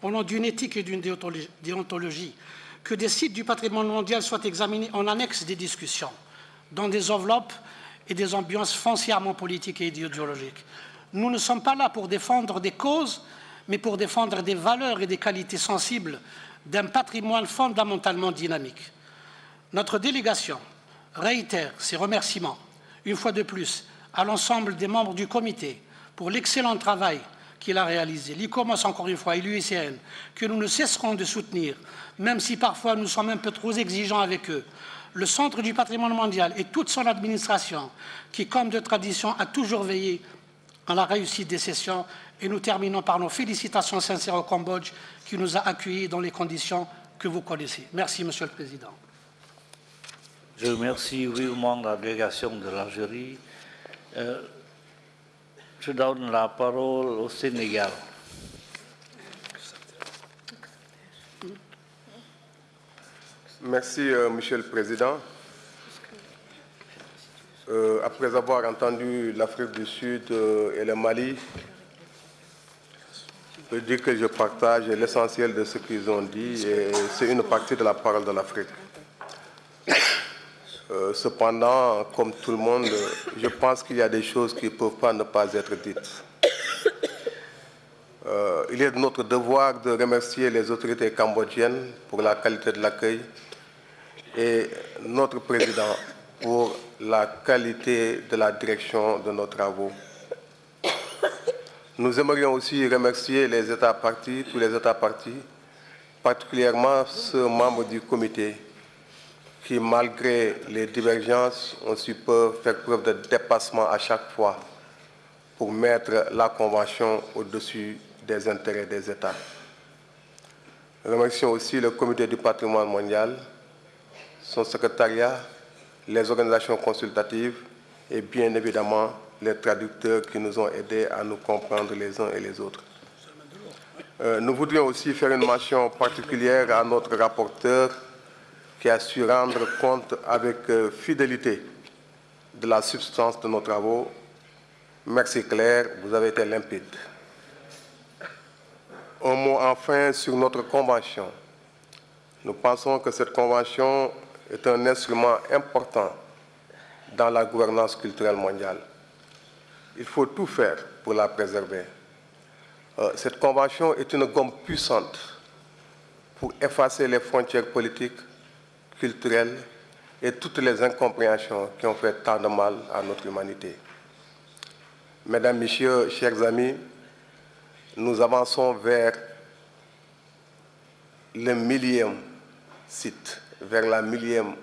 au nom d'une éthique et d'une déontologie, que des sites du patrimoine mondial soient examinés en annexe des discussions, dans des enveloppes et des ambiances foncièrement politiques et idéologiques. Nous ne sommes pas là pour défendre des causes, mais pour défendre des valeurs et des qualités sensibles d'un patrimoine fondamentalement dynamique. Notre délégation réitère ses remerciements, une fois de plus, à l'ensemble des membres du comité pour l'excellent travail qu'il a réalisé, l'ICOMOS encore une fois et l'UICN, que nous ne cesserons de soutenir, même si parfois nous sommes un peu trop exigeants avec eux, le Centre du patrimoine mondial et toute son administration, qui, comme de tradition, a toujours veillé à la réussite des sessions, et nous terminons par nos félicitations sincères au Cambodge, qui nous a accueillis dans les conditions que vous connaissez. Merci, Monsieur le Président. Je remercie vivement la délégation de l'Algérie. Je donne la parole au Sénégal. Merci, Monsieur le Président. Après avoir entendu l'Afrique du Sud et le Mali, je peux dire que je partage l'essentiel de ce qu'ils ont dit et c'est une partie de la parole de l'Afrique. Cependant, comme tout le monde, je pense qu'il y a des choses qui ne peuvent pas ne pas être dites. Il est de notre devoir de remercier les autorités cambodgiennes pour la qualité de l'accueil et notre président pour la qualité de la direction de nos travaux. Nous aimerions aussi remercier les États partis, tous les États partis, particulièrement ceux membres du comité qui, malgré les divergences, ont su faire preuve de dépassement à chaque fois pour mettre la Convention au-dessus des intérêts des États. Remercions aussi le Comité du patrimoine mondial, son secrétariat, les organisations consultatives et bien évidemment les traducteurs qui nous ont aidés à nous comprendre les uns et les autres. Nous voudrions aussi faire une mention particulière à notre rapporteur qui a su rendre compte avec fidélité de la substance de nos travaux. Merci Claire, vous avez été limpide. Un mot enfin sur notre convention. Nous pensons que cette convention est un instrument important dans la gouvernance culturelle mondiale. Il faut tout faire pour la préserver. Cette convention est une gomme puissante pour effacer les frontières politiques, culturelles et toutes les incompréhensions qui ont fait tant de mal à notre humanité. Mesdames, Messieurs, chers amis, nous avançons vers le 1000e site, vers la 1000e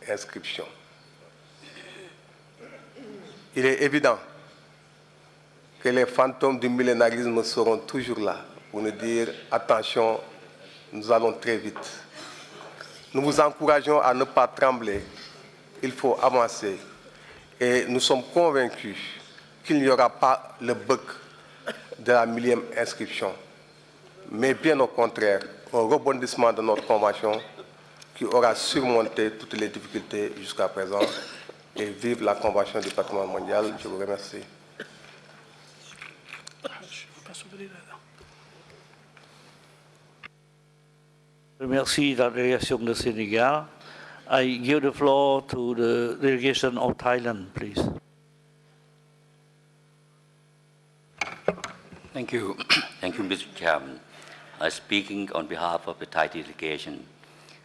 inscription. Il est évident que les fantômes du millénarisme seront toujours là pour nous dire « Attention, nous allons très vite ». Nous vous encourageons à ne pas trembler, il faut avancer et nous sommes convaincus qu'il n'y aura pas le bug de la 1000e inscription, mais bien au contraire, un rebondissement de notre convention qui aura surmonté toutes les difficultés jusqu'à présent. Et vive la Convention du patrimoine mondial. Je vous remercie. Merci la délégation de Sénégal. I give the floor to the delegation of Thailand, please. Thank you. Thank you, Mr. Chairman. Speaking on behalf of the Thai delegation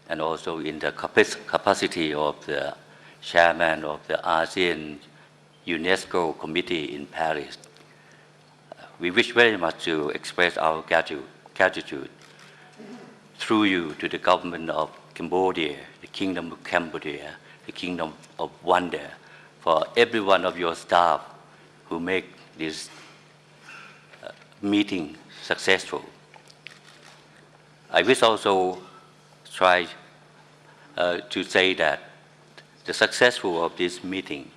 and also in the capacity of the chairman of the ASEAN UNESCO Committee in Paris, we wish very much to express our gratitude through you to the government of Cambodia, the Kingdom of Cambodia, the Kingdom of Wonder, for every one of your staff who make this meeting successful. I wish also try to say that the successful of this meeting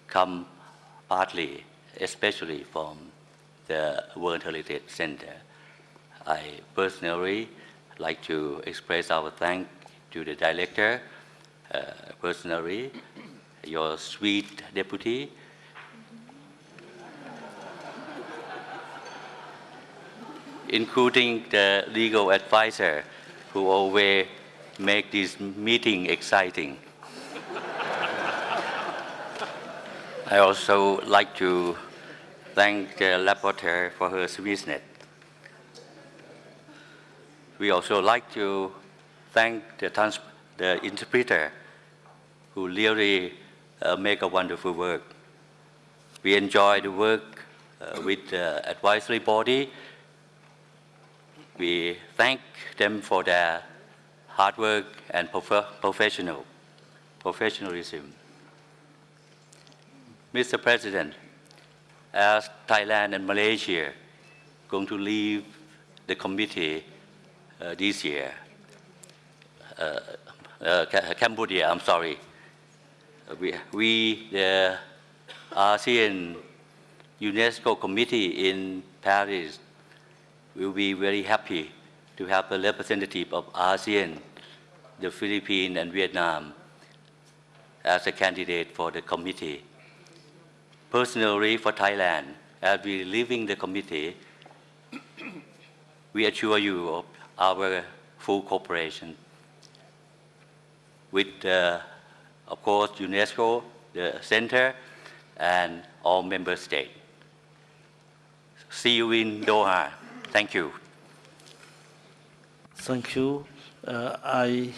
come partly, especially from the World Heritage Center. I personally like to express our thanks to the director, personally, your sweet deputy, including the legal advisor who always make this meeting exciting. I also like to thank the rapporteur for her sweetness. We also like to thank the interpreter who really make a wonderful work. We enjoy the work with the advisory body. We thank them for their hard work and professionalism. Mr. President, as Thailand and Malaysia going to leave the committee this year, Cambodia, I'm sorry, we the ASEAN UNESCO Committee in Paris will be very happy to have a representative of ASEAN, the Philippines and Vietnam as a candidate for the committee. Personally, for Thailand, as we are leaving the committee, we assure you of our full cooperation with, of course, UNESCO, the center, and all member states. See you in Doha. Thank you. Thank you. I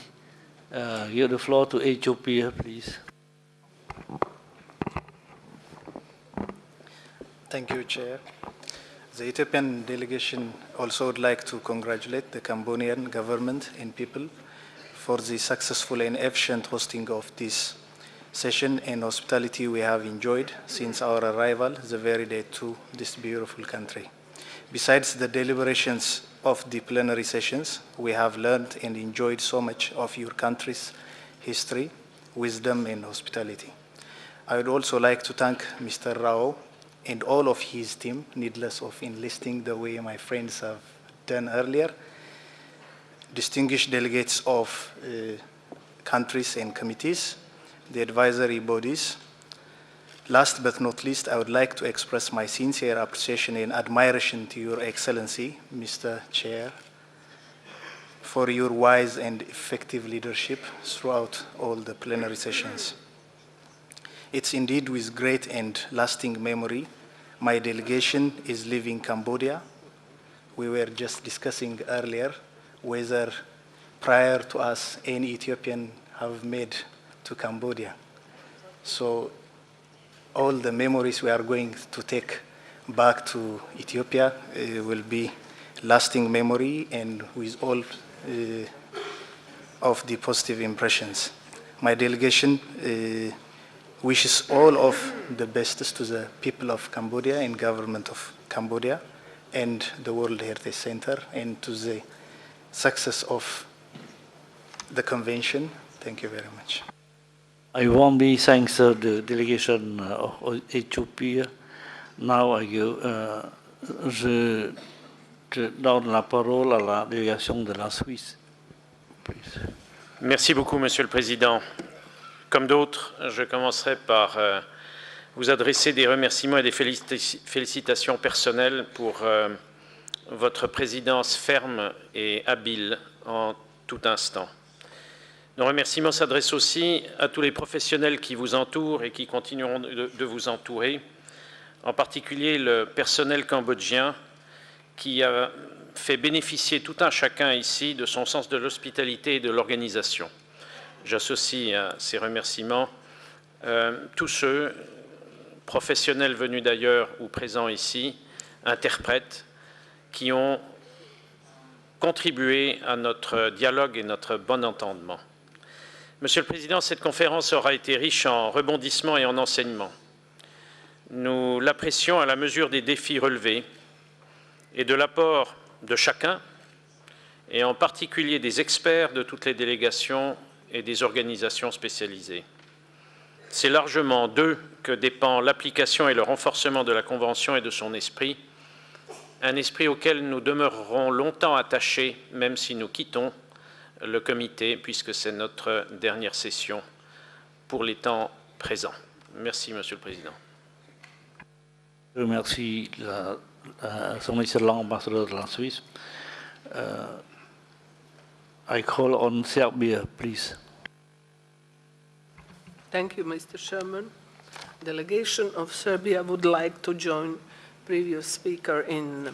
Give the floor to Ethiopia, please. Thank you, Chair. The Ethiopian delegation also would like to congratulate the Cambodian government and people for the successful and efficient hosting of this session and hospitality we have enjoyed since our arrival the very day to this beautiful country. Besides the deliberations of the plenary sessions, we have learned and enjoyed so much of your country's history, wisdom, and hospitality. I would also like to thank Mr. Rao and all of his team, needless of enlisting the way my friends have done earlier, distinguished delegates of countries and committees, the advisory bodies. Last but not least, I would like to express my sincere appreciation and admiration to Your Excellency, Mr. Chair, for your wise and effective leadership throughout all the plenary sessions. It's indeed with great and lasting memory my delegation is leaving Cambodia. We were just discussing earlier whether prior to us any Ethiopian have made to Cambodia. So all the memories we are going to take back to Ethiopia will be lasting memory and with all of the positive impressions. My delegation wishes all of the best to the people of Cambodia and government of Cambodia and the World Heritage Center and to the success of the convention. Thank you very much. I warmly thank the delegation of Ethiopia. Now I give, je donne la parole à la délégation de la Suisse. Please. Merci beaucoup, Monsieur le Président. Comme d'autres, je commencerai par vous adresser des remerciements et des félicitations personnelles pour votre présidence ferme et habile en tout instant. Nos remerciements s'adressent aussi à tous les professionnels qui vous entourent et qui continueront de vous entourer, en particulier le personnel cambodgien qui a fait bénéficier tout un chacun ici de son sens de l'hospitalité et de l'organisation. J'associe à ces remerciements tous ceux, professionnels venus d'ailleurs ou présents ici, interprètes, qui ont contribué à notre dialogue et notre bon entendement. Monsieur le Président, cette conférence aura été riche en rebondissements et en enseignements. Nous l'apprécions à la mesure des défis relevés et de l'apport de chacun, et en particulier des experts de toutes les délégations et des organisations spécialisées. C'est largement d'eux que dépend l'application et le renforcement de la Convention et de son esprit, un esprit auquel nous demeurerons longtemps attachés, même si nous quittons le comité, puisque c'est notre dernière session pour les temps présents. Merci, Monsieur le Président. Je remercie son excellent ambassadeur de la Suisse. I call on Serbia, please. Thank you, Mr. Chairman. Delegation of Serbia would like to join previous speaker in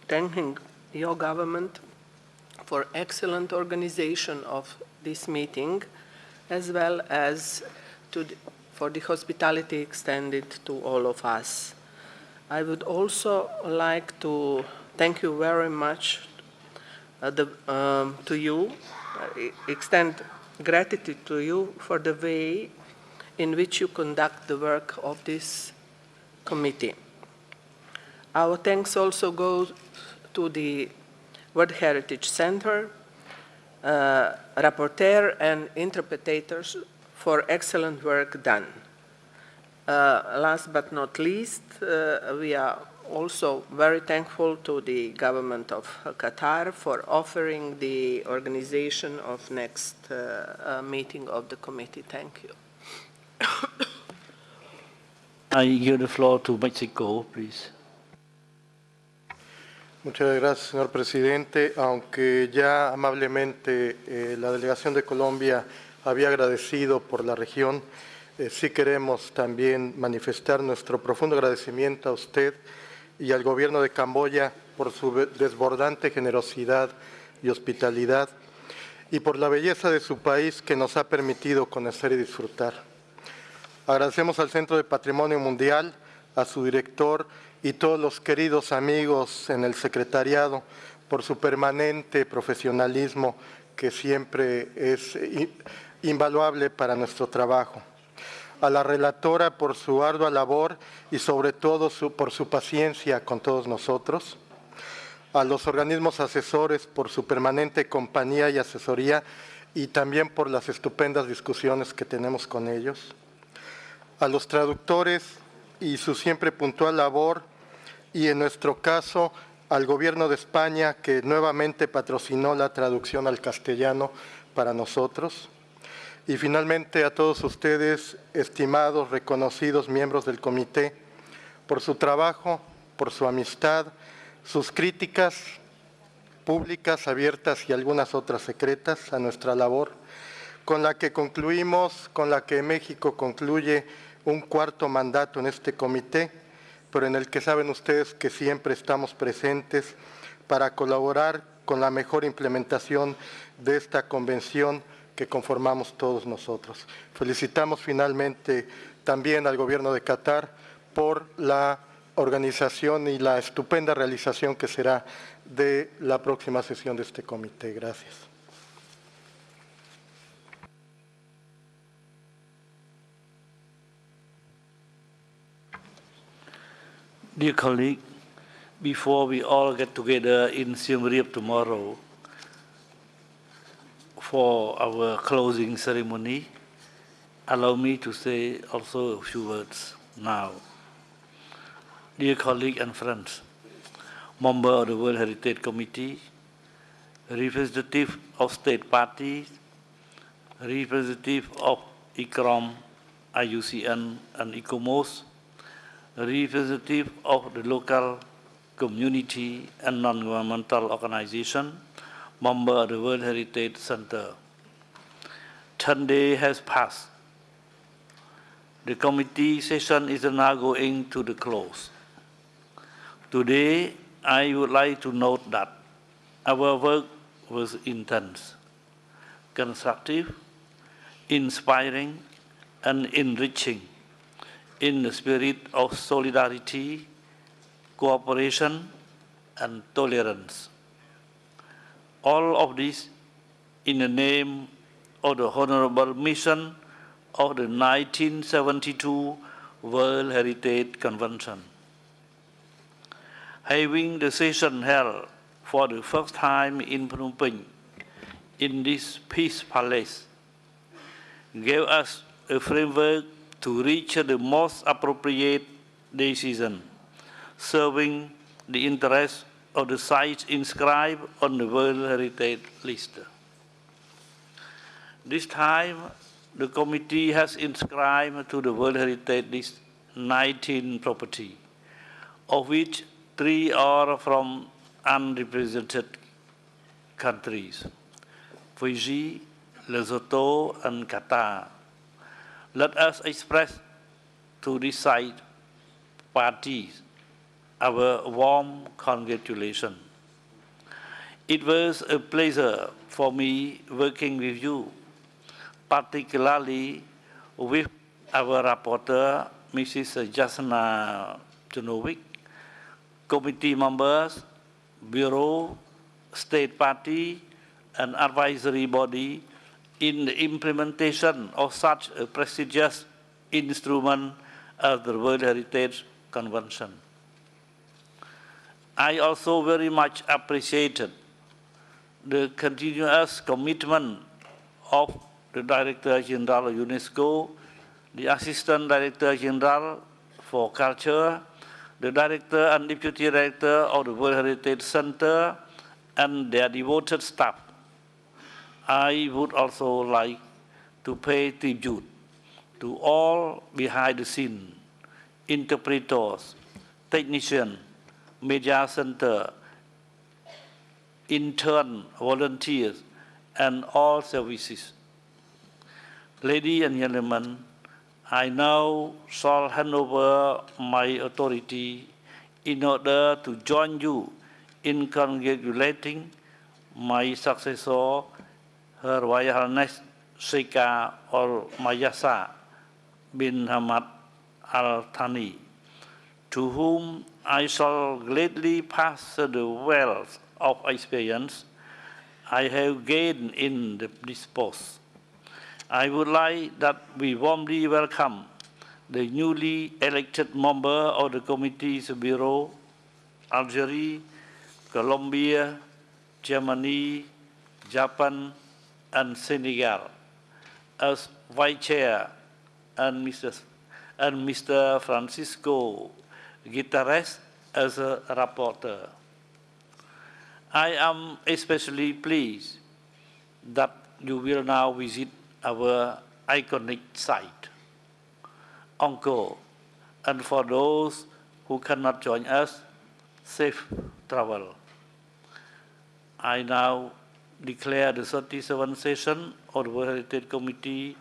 thanking your government for excellent organization of this meeting, as well as for the hospitality extended to all of us. I would also like to thank you very much to you, extend gratitude to you for the way in which you conduct the work of this committee. Our thanks also go to the World Heritage Center, rapporteur and interpreters for excellent work done. Last but not least, we are also very thankful to the government of Qatar for offering the organization of next meeting of the committee. Thank you. I give the floor to Mexico, please. Muchas gracias, señor presidente. Aunque ya amablemente la delegación de Colombia había agradecido por la región, sí queremos también manifestar nuestro profundo agradecimiento a usted y al gobierno de Camboya por su desbordante generosidad y hospitalidad y por la belleza de su país que nos ha permitido conocer y disfrutar. Agradecemos al Centro de Patrimonio Mundial, a su director y todos los queridos amigos en el secretariado por su permanente profesionalismo que siempre es invaluable para nuestro trabajo. A la relatora por su ardua labor y sobre todo por su paciencia con todos nosotros. A los organismos asesores por su permanente compañía y asesoría y también por las estupendas discusiones que tenemos con ellos. A los traductores y su siempre puntual labor y en nuestro caso al Gobierno de España que nuevamente patrocinó la traducción al castellano para nosotros. Y finalmente a todos ustedes, estimados, reconocidos miembros del comité, por su trabajo, por su amistad, sus críticas públicas, abiertas y algunas otras secretas a nuestra labor, con la que México concluye un cuarto mandato en este comité, pero en el que saben ustedes que siempre estamos presentes para colaborar con la mejor implementación de esta convención que conformamos todos nosotros. Felicitamos finalmente también al Gobierno de Qatar por la organización y la estupenda realización que será de la próxima sesión de este comité. Gracias. Dear colleague, before we all get together in Siem Reap tomorrow for our closing ceremony, allow me to say also a few words now. Dear colleagues and friends, members of the World Heritage Committee, representative of state parties, representative of ICROM, IUCN, and ICOMOS, representative of the local community and non-governmental organization, member of the World Heritage Center. 10 days has passed. The committee session is now going to the close. Today, I would like to note that our work was intense, constructive, inspiring, and enriching in the spirit of solidarity, cooperation, and tolerance. All of this in the name of the honorable mission of the 1972 World Heritage Convention. Having the session held for the first time in Phnom Penh, in this Peace Palace, gave us a framework to reach the most appropriate decision, serving the interests of the sites inscribed on the World Heritage List. This time, the committee has inscribed to the World Heritage List 19 properties, of which 3 are from unrepresented countries, Fiji, Lesotho, and Qatar. Let us express to this side parties our warm congratulations. It was a pleasure for me working with you, particularly with our rapporteur, Mrs. Jasna Junovic, committee members, bureau, state party, and advisory body in the implementation of such a prestigious instrument as the World Heritage Convention. I also very much appreciated the continuous commitment of the Director General of UNESCO, the Assistant Director General for Culture, the Director and Deputy Director of the World Heritage Center, and their devoted staff. I would also like to pay tribute to all behind the scenes, interpreters, technicians, media center, intern, volunteers, and all services. Ladies and gentlemen, I now shall hand over my authority in order to join you in congratulating my successor, Her Royal Highness Sheikha Al Mayasa bin Hamad Al Thani, to whom I shall gladly pass the wealth of experience I have gained in this post. I would like that we warmly welcome the newly elected member of the Committee's Bureau, Algeria, Colombia, Germany, Japan, and Senegal, as Vice Chair, and Mr. Francisco Guterres as a rapporteur. I am especially pleased that you will now visit our iconic site, Angkor, and for those who cannot join us, safe travel. I now declare the 37th session of the World Heritage Committee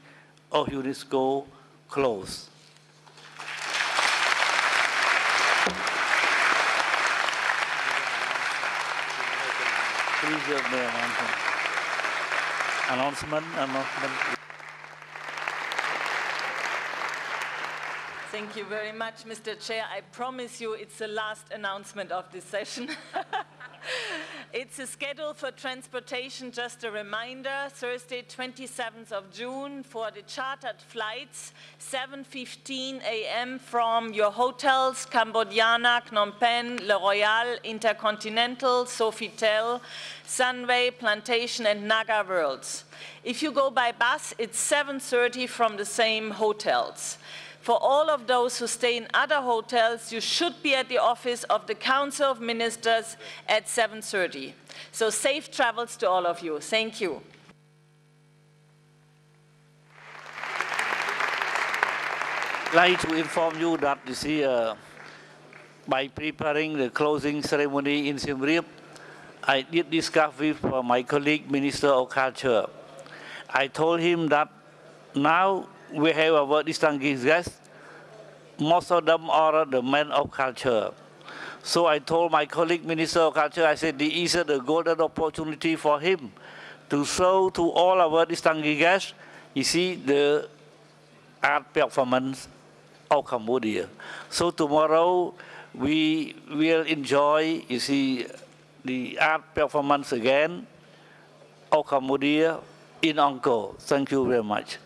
of UNESCO closed. Please give me announcement. Thank you very much, Mr. Chair. I promise you it's the last announcement of this session. It's a schedule for transportation, just a reminder, Thursday 27th of June for the chartered flights, 7:15 a.m. from your hotels, Cambodiana, Phnom Penh, Le Royal, Intercontinental, Sofitel, Sunway, Plantation, and Naga Worlds. If you go by bus, it's 7:30 from the same hotels. For all of those who stay in other hotels, you should be at the office of the Council of Ministers at 7:30. So safe travels to all of you. Thank you. I'd like to inform you that this year, by preparing the closing ceremony in Siem Reap, I did discuss with my colleague, Minister of Culture. I told him that now we have our distinguished guests. Most of them are the men of culture. So I told my colleague, Minister of Culture, I said, this is a golden opportunity for him to show to all our distinguished guests, you see, the art performance of Cambodia. So tomorrow we will enjoy, you see, the art performance again of Cambodia in Angkor. Thank you very much.